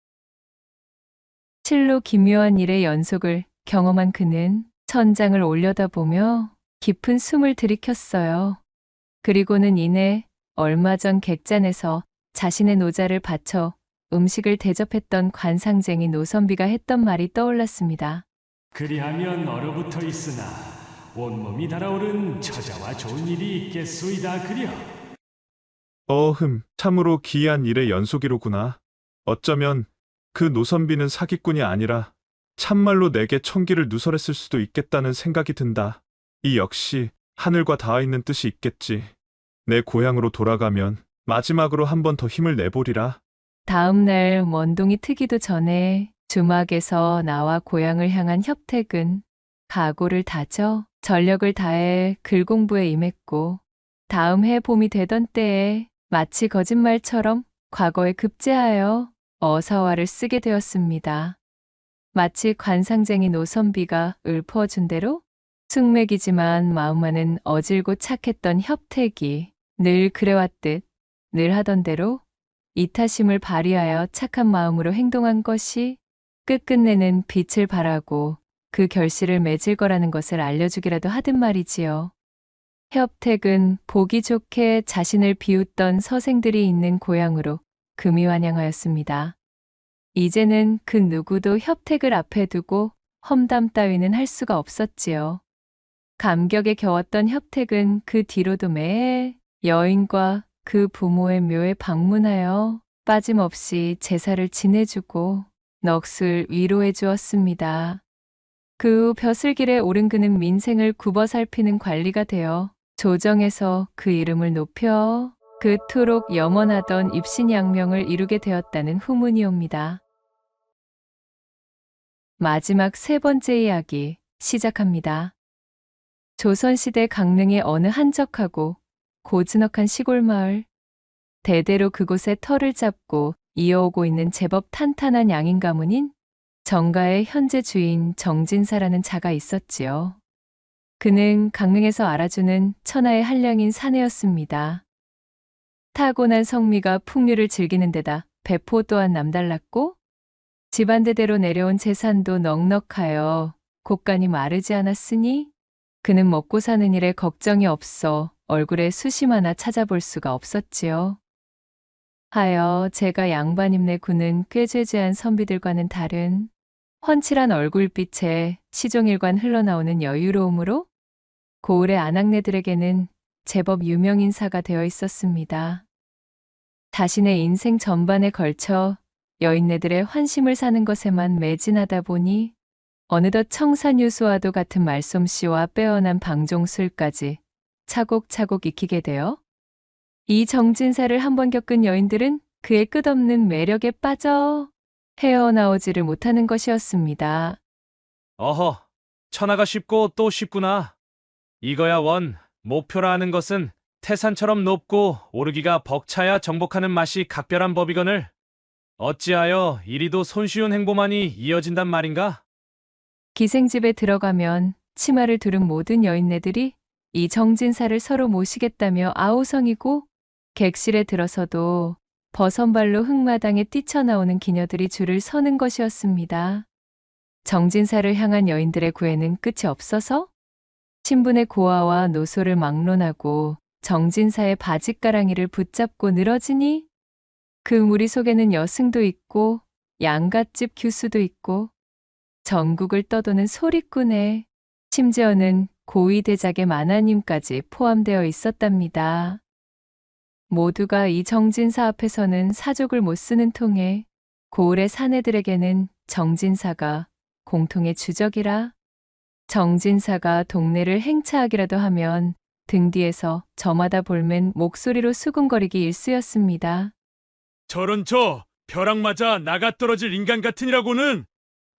실로 기묘한 일의 연속을 경험한 그는 천장을 올려다보며 깊은 숨을 들이켰어요. 그리고는 이내 얼마 전 객잔에서 자신의 노자를 바쳐 음식을 대접했던 관상쟁이 노선비가 했던 말이 떠올랐습니다. 그리하면 얼어붙어 있으나 온몸이 달아오른 처자와 좋은 일이 있겠소이다 그려. 참으로 기이한 일의 연속이로구나. 어쩌면 그 노선비는 사기꾼이 아니라 참말로 내게 총기를 누설했을 수도 있겠다는 생각이 든다. 이 역시 하늘과 닿아 있는 뜻이 있겠지. 내 고향으로 돌아가면 마지막으로 한 번 더 힘을 내보리라. 다음 날 원동이 트기도 전에 주막에서 나와 고향을 향한 협택은 각오를 다져 전력을 다해 글 공부에 임했고 다음 해 봄이 되던 때에 마치 거짓말처럼 과거에 급제하여 어사화를 쓰게 되었습니다. 마치 관상쟁이 노선비가 읊어준 대로 숙맥이지만 마음만은 어질고 착했던 협택이 늘 그래왔듯 늘 하던 대로 이타심을 발휘하여 착한 마음으로 행동한 것이 끝끝내는 빛을 발하고 그 결실을 맺을 거라는 것을 알려주기라도 하든 말이지요. 협택은 보기 좋게 자신을 비웃던 서생들이 있는 고향으로 금이환영하였습니다. 이제는 그 누구도 협택을 앞에 두고 험담 따위는 할 수가 없었지요. 감격에 겨웠던 협택은 그 뒤로도 매 여인과 그 부모의 묘에 방문하여 빠짐없이 제사를 지내주고 넋을 위로해 주었습니다. 그 후 벼슬길에 오른 그는 민생을 굽어 살피는 관리가 되어 조정에서 그 이름을 높여 그토록 염원하던 입신양명을 이루게 되었다는 후문이 옵니다. 마지막 세 번째 이야기 시작합니다. 조선시대 강릉의 어느 한적하고 고즈넉한 시골 마을. 대대로 그곳에 터를 잡고 이어오고 있는 제법 탄탄한 양인 가문인 정가의 현재 주인 정진사라는 자가 있었지요. 그는 강릉에서 알아주는 천하의 한량인 사내였습니다. 타고난 성미가 풍류를 즐기는 데다 배포 또한 남달랐고 집안대대로 내려온 재산도 넉넉하여 곳간이 마르지 않았으니 그는 먹고 사는 일에 걱정이 없어 얼굴에 수심 하나 찾아볼 수가 없었지요. 하여 제가 양반임내 구는 꾀죄죄한 선비들과는 다른 훤칠한 얼굴빛에 시종일관 흘러나오는 여유로움으로 고을의 아낙네들에게는 제법 유명 인사가 되어 있었습니다. 자신의 인생 전반에 걸쳐 여인네들의 환심을 사는 것에만 매진하다 보니 어느덧 청산유수와도 같은 말솜씨와 빼어난 방종술까지 차곡차곡 익히게 되어 이 정진사를 한번 겪은 여인들은 그의 끝없는 매력에 빠져 헤어나오지를 못하는 것이었습니다. 어허, 천하가 쉽고 또 쉽구나. 이거야 원, 목표라 하는 것은 태산처럼 높고 오르기가 벅차야 정복하는 맛이 각별한 법이거늘. 어찌하여 이리도 손쉬운 행보만이 이어진단 말인가? 기생집에 들어가면 치마를 두른 모든 여인네들이 이 정진사를 서로 모시겠다며 아우성이고 객실에 들어서도 버선발로 흙마당에 뛰쳐나오는 기녀들이 줄을 서는 것이었습니다. 정진사를 향한 여인들의 구애는 끝이 없어서 신분의 고아와 노소를 막론하고 정진사의 바짓가랑이를 붙잡고 늘어지니 그 무리 속에는 여승도 있고 양갓집 규수도 있고 전국을 떠도는 소리꾼에 심지어는 고위대작의 만화님까지 포함되어 있었답니다. 모두가 이 정진사 앞에서는 사족을 못 쓰는 통에 고을의 사내들에게는 정진사가 공통의 주적이라 정진사가 동네를 행차하기라도 하면 등 뒤에서 저마다 볼멘 목소리로 수군거리기 일쑤였습니다. 저런 저 벼락 맞아 나가 떨어질 인간 같으니라고는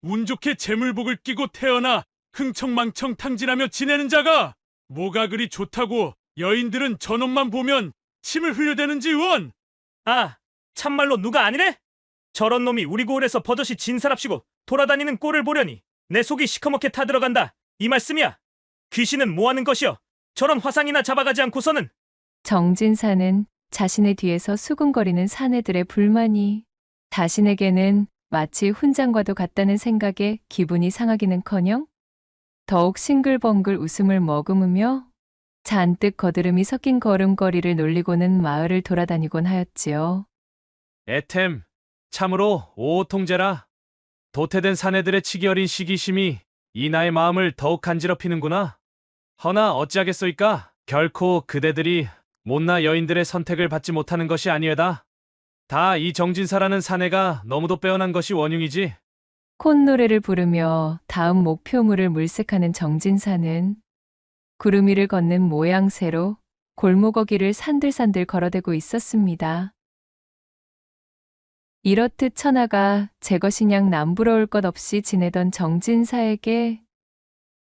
운 좋게 재물복을 끼고 태어나 흥청망청 탕진하며 지내는 자가 뭐가 그리 좋다고 여인들은 저놈만 보면 침을 흘려대는지 원! 아, 참말로 누가 아니래? 저런 놈이 우리 고을에서 버젓이 진사랍시고 돌아다니는 꼴을 보려니 내 속이 시커멓게 타들어간다. 이 말씀이야. 귀신은 뭐하는 것이여? 저런 화상이나 잡아가지 않고서는. 정진사는 자신의 뒤에서 수군거리는 사내들의 불만이 자신에게는 마치 훈장과도 같다는 생각에 기분이 상하기는커녕 더욱 싱글벙글 웃음을 머금으며 잔뜩 거드름이 섞인 걸음걸이를 놀리고는 마을을 돌아다니곤 하였지요. 에템, 참으로 오호통제라. 도태된 사내들의 치기 어린 시기심이 이 나의 마음을 더욱 간지럽히는구나. 허나 어찌하겠소이까? 결코 그대들이 못나 여인들의 선택을 받지 못하는 것이 아니외다. 다 이 정진사라는 사내가 너무도 빼어난 것이 원흉이지. 콧노래를 부르며 다음 목표물을 물색하는 정진사는 구름 위를 걷는 모양새로 골목어기를 산들산들 걸어대고 있었습니다. 이렇듯 천하가 제 것이냥 남부러울 것 없이 지내던 정진사에게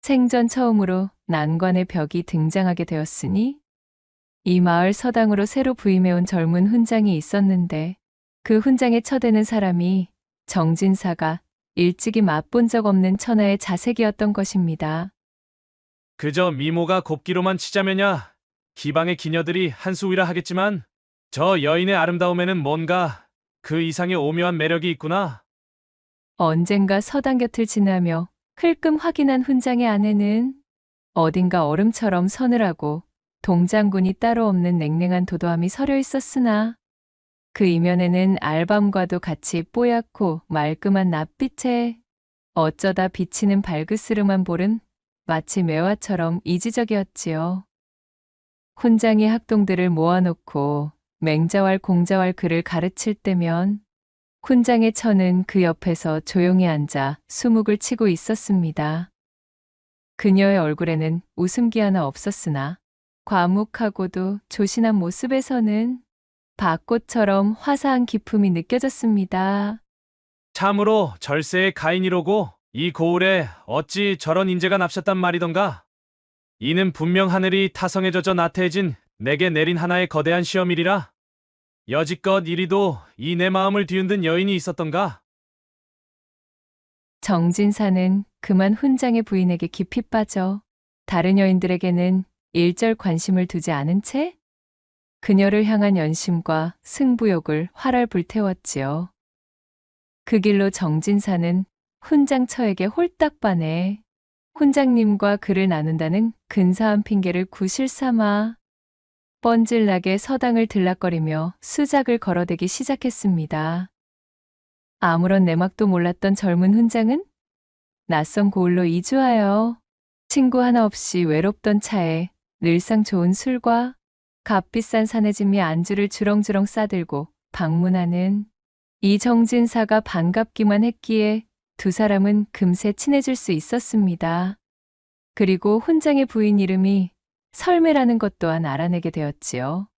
생전 처음으로 난관의 벽이 등장하게 되었으니 이 마을 서당으로 새로 부임해온 젊은 훈장이 있었는데 그 훈장에 처대는 사람이 정진사가 일찍이 맛본 적 없는 천하의 자색이었던 것입니다. 그저 미모가 곱기로만 치자면야 기방의 기녀들이 한수위라 하겠지만 저 여인의 아름다움에는 뭔가 그 이상의 오묘한 매력이 있구나. 언젠가 서당 곁을 지나며 흘끔 확인한 훈장의 안에는 어딘가 얼음처럼 서늘하고 동장군이 따로 없는 냉랭한 도도함이 서려 있었으나 그 이면에는 알밤과도 같이 뽀얗고 말끔한 낯빛에 어쩌다 비치는 발그스름한 볼은 마치 매화처럼 이지적이었지요. 훈장이 학동들을 모아놓고 맹자왈 공자왈 글을 가르칠 때면 훈장의 처는 그 옆에서 조용히 앉아 수묵을 치고 있었습니다. 그녀의 얼굴에는 웃음기 하나 없었으나 과묵하고도 조신한 모습에서는 밭꽃처럼 화사한 기품이 느껴졌습니다. 참으로 절세의 가인이로고 이 고을에 어찌 저런 인재가 납셨단 말이던가. 이는 분명 하늘이 타성에 젖어 나태해진 내게 내린 하나의 거대한 시험이리라. 여지껏 이리도 이 내 마음을 뒤흔든 여인이 있었던가. 정진사는 그만 훈장의 부인에게 깊이 빠져 다른 여인들에게는 일절 관심을 두지 않은 채 그녀를 향한 연심과 승부욕을 활활 불태웠지요. 그 길로 정진사는 훈장처에게 홀딱 반해 훈장님과 글을 나눈다는 근사한 핑계를 구실 삼아 뻔질나게 서당을 들락거리며 수작을 걸어대기 시작했습니다. 아무런 내막도 몰랐던 젊은 훈장은 낯선 고을로 이주하여 친구 하나 없이 외롭던 차에 늘상 좋은 술과 값비싼 사내짐이 안주를 주렁주렁 싸들고 방문하는 이 정진사가 반갑기만 했기에 두 사람은 금세 친해질 수 있었습니다. 그리고 훈장의 부인 이름이 설매라는 것 또한 알아내게 되었지요.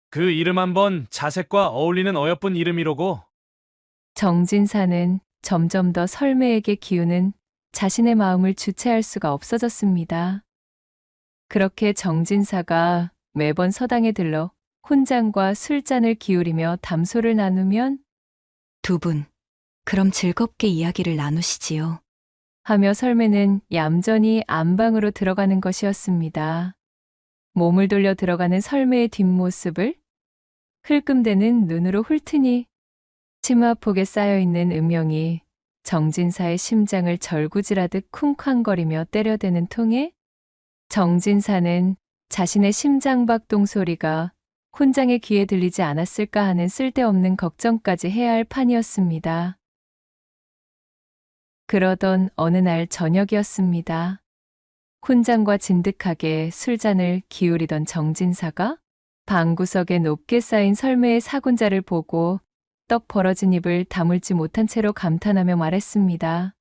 그 이름 한번 자색과 어울리는 어여쁜 이름이로고. 정진사는 점점 더 설매에게 기우는 자신의 마음을 주체할 수가 없어졌습니다. 그렇게 정진사가 매번 서당에 들러 훈장과 술잔을 기울이며 담소를 나누면 두 분, 그럼 즐겁게 이야기를 나누시지요. 하며 설매는 얌전히 안방으로 들어가는 것이었습니다. 몸을 돌려 들어가는 설매의 뒷모습을 흘끔대는 눈으로 훑으니 치마폭에 쌓여있는 음영이 정진사의 심장을 절구질하듯 쿵쾅거리며 때려대는 통에 정진사는 자신의 심장박동 소리가 훈장의 귀에 들리지 않았을까 하는 쓸데없는 걱정까지 해야 할 판이었습니다. 그러던 어느 날 저녁이었습니다. 훈장과 진득하게 술잔을 기울이던 정진사가 방구석에 높게 쌓인 설매의 사군자를 보고 떡 벌어진 입을 다물지 못한 채로 감탄하며 말했습니다.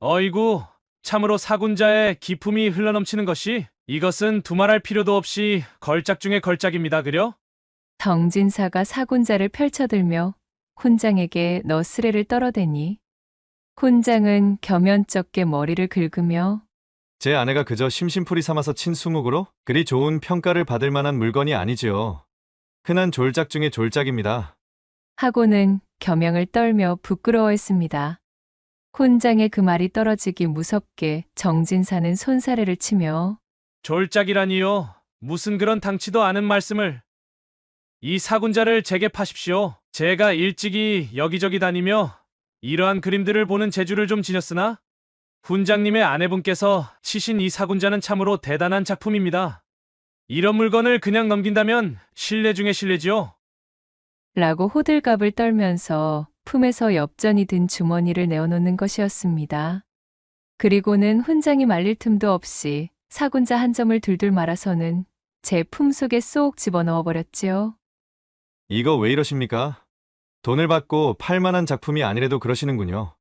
어이구, 참으로 사군자의 기품이 흘러넘치는 것이 이것은 두말할 필요도 없이 걸작 중의 걸작입니다. 그려? 정진사가 사군자를 펼쳐들며 훈장에게 너스레를 떨어대니 훈장은 겸연쩍게 머리를 긁으며 제 아내가 그저 심심풀이 삼아서 친 수묵으로 그리 좋은 평가를 받을 만한 물건이 아니지요. 흔한 졸작 중의 졸작입니다. 하고는 겸양을 떨며 부끄러워했습니다. 훈장의 그 말이 떨어지기 무섭게 정진사는 손사래를 치며 졸작이라니요. 무슨 그런 당치도 않은 말씀을. 이 사군자를 제게 파십시오. 제가 일찍이 여기저기 다니며 이러한 그림들을 보는 재주를 좀 지녔으나 훈장님의 아내분께서 치신 이 사군자는 참으로 대단한 작품입니다. 이런 물건을 그냥 넘긴다면 실례 중에 실례지요. 라고 호들갑을 떨면서 품에서 엽전이 든 주머니를 내어놓는 것이었습니다. 그리고는 훈장이 말릴 틈도 없이 사군자 한 점을 둘둘 말아서는 제 품속에 쏙 집어넣어 버렸지요. 이거 왜 이러십니까? 돈을 받고 팔 만한 작품이 아니래도 그러시는군요.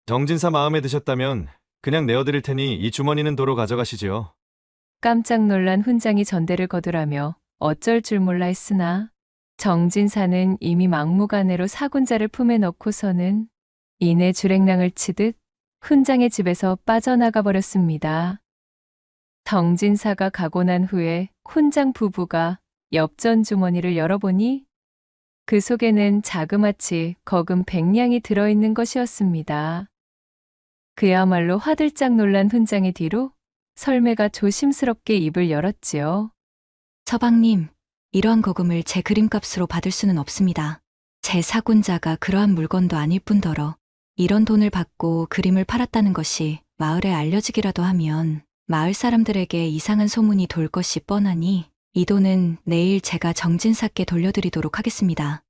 정진사 마음에 드셨다면 그냥 내어드릴 테니 이 주머니는 도로 가져가시지요. 깜짝 놀란 훈장이 전대를 거두라며 어쩔 줄 몰라 했으나 정진사는 이미 막무가내로 사군자를 품에 넣고서는 이내 주랭랑을 치듯 훈장의 집에서 빠져나가 버렸습니다. 정진사가 가고 난 후에 훈장 부부가 엽전 주머니를 열어보니 그 속에는 자그마치 거금 100냥이 들어있는 것이었습니다. 그야말로 화들짝 놀란 훈장의 뒤로 설매가 조심스럽게 입을 열었지요. 서방님, 이러한 거금을 제 그림값으로 받을 수는 없습니다. 제 사군자가 그러한 물건도 아닐 뿐더러 이런 돈을 받고 그림을 팔았다는 것이 마을에 알려지기라도 하면 마을 사람들에게 이상한 소문이 돌 것이 뻔하니 이 돈은 내일 제가 정진사께 돌려드리도록 하겠습니다.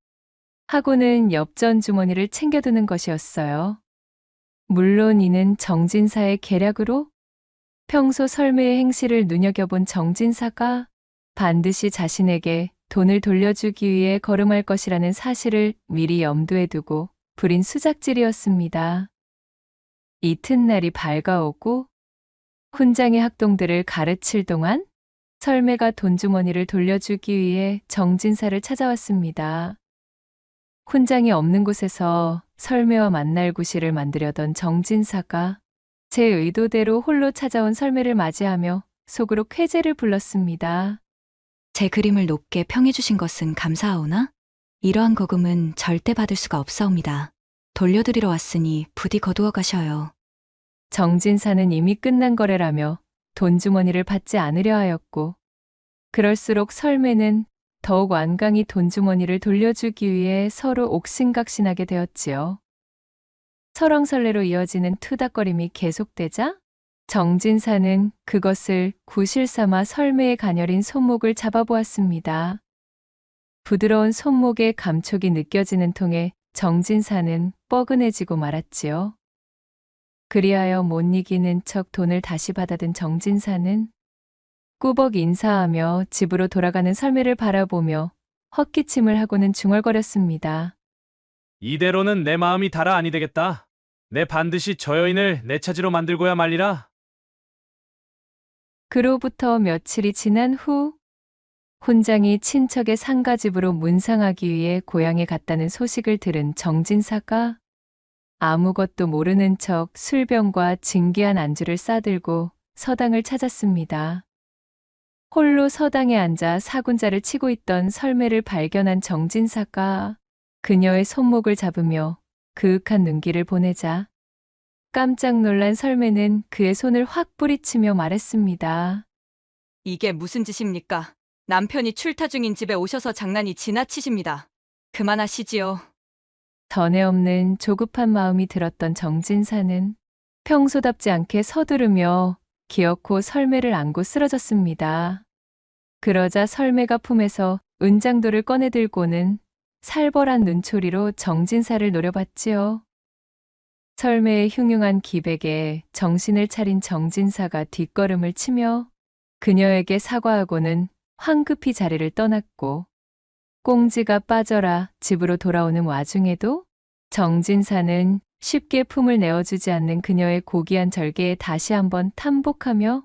하고는 엽전 주머니를 챙겨두는 것이었어요. 물론 이는 정진사의 계략으로 평소 설매의 행실을 눈여겨본 정진사가 반드시 자신에게 돈을 돌려주기 위해 걸음할 것이라는 사실을 미리 염두에 두고 부린 수작질이었습니다. 이튿날이 밝아오고 훈장의 학동들을 가르칠 동안 설매가 돈주머니를 돌려주기 위해 정진사를 찾아왔습니다. 훈장이 없는 곳에서 설매와 만날 구실을 만들려던 정진사가 제 의도대로 홀로 찾아온 설매를 맞이하며 속으로 쾌재를 불렀습니다. 제 그림을 높게 평해주신 것은 감사하오나 이러한 거금은 절대 받을 수가 없사옵니다. 돌려드리러 왔으니 부디 거두어 가셔요. 정진사는 이미 끝난 거래라며 돈주머니를 받지 않으려 하였고 그럴수록 설매는 더욱 완강히 돈주머니를 돌려주기 위해 서로 옥신각신하게 되었지요. 설왕설래로 이어지는 투닥거림이 계속되자 정진사는 그것을 구실 삼아 설매의 가녀린 손목을 잡아보았습니다. 부드러운 손목의 감촉이 느껴지는 통에 정진사는 뻐근해지고 말았지요. 그리하여 못 이기는 척 돈을 다시 받아든 정진사는 꾸벅 인사하며 집으로 돌아가는 설매를 바라보며 헛기침을 하고는 중얼거렸습니다. 이대로는 내 마음이 달아 아니 되겠다. 내 반드시 저 여인을 내 차지로 만들고야 말리라. 그로부터 며칠이 지난 후 훈장이 친척의 상가집으로 문상하기 위해 고향에 갔다는 소식을 들은 정진사가 아무것도 모르는 척 술병과 진귀한 안주를 싸들고 서당을 찾았습니다. 홀로 서당에 앉아 사군자를 치고 있던 설매를 발견한 정진사가 그녀의 손목을 잡으며 그윽한 눈길을 보내자 깜짝 놀란 설매는 그의 손을 확 뿌리치며 말했습니다. 이게 무슨 짓입니까? 남편이 출타 중인 집에 오셔서 장난이 지나치십니다. 그만하시지요. 전에 없는 조급한 마음이 들었던 정진사는 평소답지 않게 서두르며 기어코 설매를 안고 쓰러졌습니다. 그러자 설매가 품에서 은장도를 꺼내들고는 살벌한 눈초리로 정진사를 노려봤지요. 설매의 흉흉한 기백에 정신을 차린 정진사가 뒷걸음을 치며 그녀에게 사과하고는 황급히 자리를 떠났고 꽁지가 빠져라 집으로 돌아오는 와중에도 정진사는 쉽게 품을 내어주지 않는 그녀의 고귀한 절개에 다시 한번 탐복하며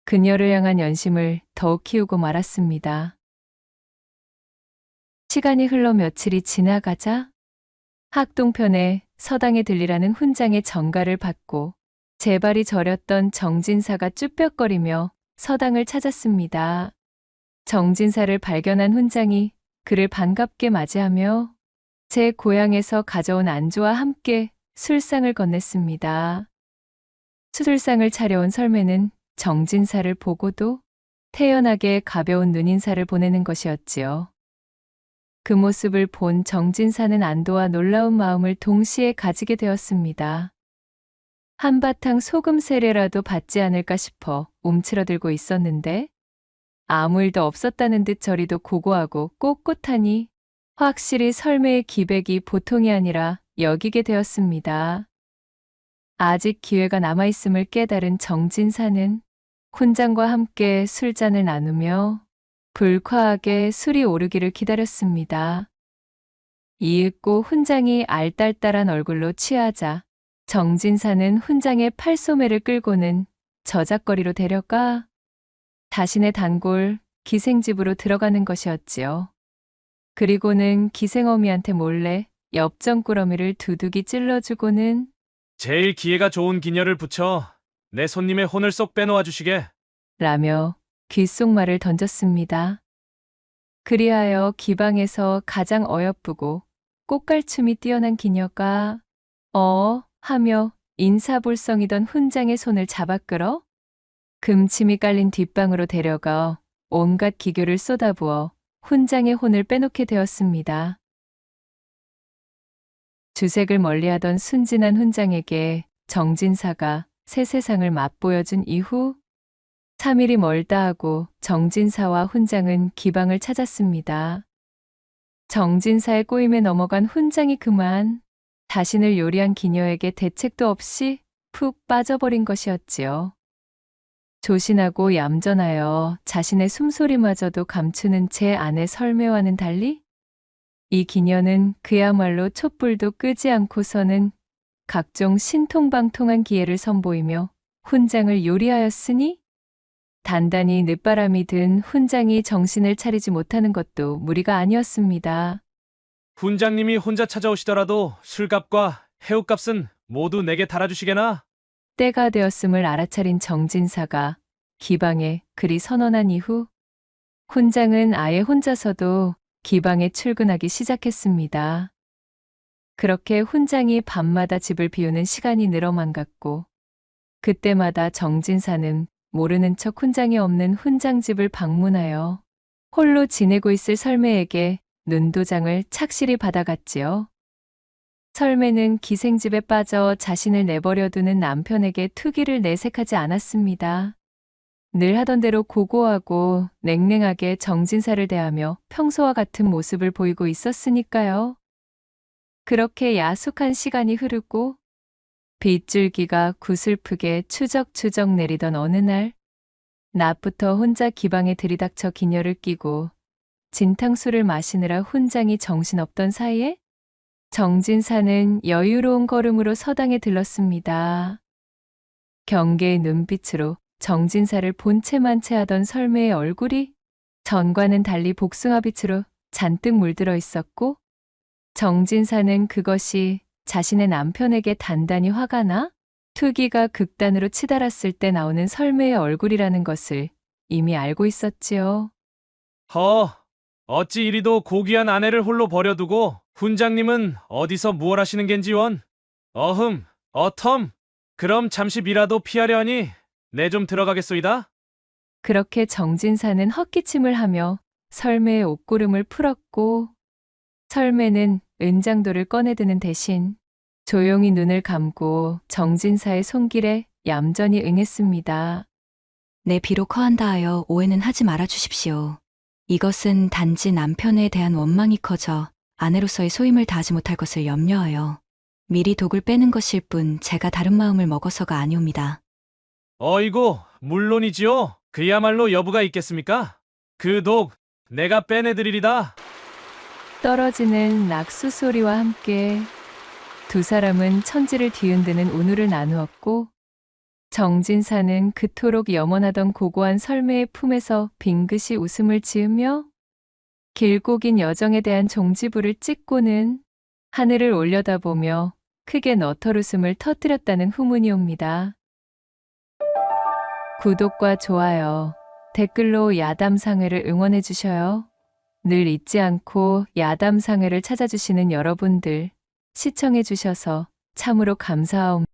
그녀를 향한 연심을 더욱 키우고 말았습니다. 시간이 흘러 며칠이 지나가자 학동편에 서당에 들리라는 훈장의 전가를 받고 제발이 저렸던 정진사가 쭈뼛거리며 서당을 찾았습니다. 정진사를 발견한 훈장이 그를 반갑게 맞이하며 제 고향에서 가져온 안주와 함께 술상을 건넸습니다. 술상을 차려온 설매는 정진사를 보고도 태연하게 가벼운 눈인사를 보내는 것이었지요. 그 모습을 본 정진사는 안도와 놀라운 마음을 동시에 가지게 되었습니다. 한바탕 소금 세례라도 받지 않을까 싶어 움츠러들고 있었는데 아무 일도 없었다는 듯 저리도 고고하고 꼿꼿하니 확실히 설매의 기백이 보통이 아니라 여기게 되었습니다. 아직 기회가 남아있음을 깨달은 정진사는 훈장과 함께 술잔을 나누며 불쾌하게 술이 오르기를 기다렸습니다. 이윽고 훈장이 알딸딸한 얼굴로 취하자 정진사는 훈장의 팔소매를 끌고는 저작거리로 데려가 자신의 단골 기생집으로 들어가는 것이었지요. 그리고는 기생어미한테 몰래 엽전꾸러미를 두둑이 찔러주고는 제일 기회가 좋은 기녀를 붙여 내 손님의 혼을 쏙 빼놓아 주시게. 라며 귓속말을 던졌습니다. 그리하여 기방에서 가장 어여쁘고 꽃갈춤이 뛰어난 기녀가 하며 인사불성이던 훈장의 손을 잡아 끌어 금침이 깔린 뒷방으로 데려가 온갖 기교를 쏟아부어 훈장의 혼을 빼놓게 되었습니다. 주색을 멀리하던 순진한 훈장에게 정진사가 새 세상을 맛보여준 이후 3일이 멀다 하고 정진사와 훈장은 기방을 찾았습니다. 정진사의 꼬임에 넘어간 훈장이 그만 자신을 요리한 기녀에게 대책도 없이 푹 빠져버린 것이었지요. 조신하고 얌전하여 자신의 숨소리마저도 감추는 제 아내 설매와는 달리 이 기녀는 그야말로 촛불도 끄지 않고서는 각종 신통방통한 기회를 선보이며 훈장을 요리하였으니 단단히 늦바람이 든 훈장이 정신을 차리지 못하는 것도 무리가 아니었습니다. 훈장님이 혼자 찾아오시더라도 술값과 해옷값은 모두 내게 달아주시게나? 때가 되었음을 알아차린 정진사가 기방에 그리 선언한 이후 훈장은 아예 혼자서도 기방에 출근하기 시작했습니다. 그렇게 훈장이 밤마다 집을 비우는 시간이 늘어만 갔고 그때마다 정진사는 모르는 척 훈장이 없는 훈장집을 방문하여 홀로 지내고 있을 설매에게 눈도장을 착실히 받아갔지요. 설매는 기생집에 빠져 자신을 내버려두는 남편에게 투기를 내색하지 않았습니다. 늘 하던 대로 고고하고 냉랭하게 정진사를 대하며 평소와 같은 모습을 보이고 있었으니까요. 그렇게 야속한 시간이 흐르고 빗줄기가 구슬프게 추적추적 내리던 어느 날 낮부터 혼자 기방에 들이닥쳐 기녀를 끼고 진탕수를 마시느라 훈장이 정신없던 사이에 정진사는 여유로운 걸음으로 서당에 들렀습니다. 경계의 눈빛으로 정진사를 본체만 채하던 설매의 얼굴이 전과는 달리 복숭아빛으로 잔뜩 물들어 있었고 정진사는 그것이 자신의 남편에게 단단히 화가 나 투기가 극단으로 치달았을 때 나오는 설매의 얼굴이라는 것을 이미 알고 있었지요. 어찌 이리도 고귀한 아내를 홀로 버려두고 훈장님은 어디서 무얼 하시는 겐지원? 어흠, 어텀. 그럼 잠시 미라도 피하려 하니 내 좀 들어가겠소이다. 그렇게 정진사는 헛기침을 하며 설매의 옷고름을 풀었고 설매는 은장도를 꺼내드는 대신 조용히 눈을 감고 정진사의 손길에 얌전히 응했습니다. 네, 비록 허한다 하여 오해는 하지 말아 주십시오. 이것은 단지 남편에 대한 원망이 커져 아내로서의 소임을 다하지 못할 것을 염려하여 미리 독을 빼는 것일 뿐 제가 다른 마음을 먹어서가 아니옵니다. 어이고, 물론이지요. 그야말로 여부가 있겠습니까? 그 독 내가 빼내드리리다. 떨어지는 낙수 소리와 함께 두 사람은 천지를 뒤흔드는 운우를 나누었고 정진사는 그토록 염원하던 고고한 설매의 품에서 빙긋이 웃음을 지으며 길고 긴 여정에 대한 종지부를 찍고는 하늘을 올려다보며 크게 너털웃음을 터뜨렸다는 후문이 옵니다. 구독과 좋아요, 댓글로 야담상회를 응원해 주셔요. 늘 잊지 않고 야담상회를 찾아주시는 여러분들 시청해 주셔서 참으로 감사합니다.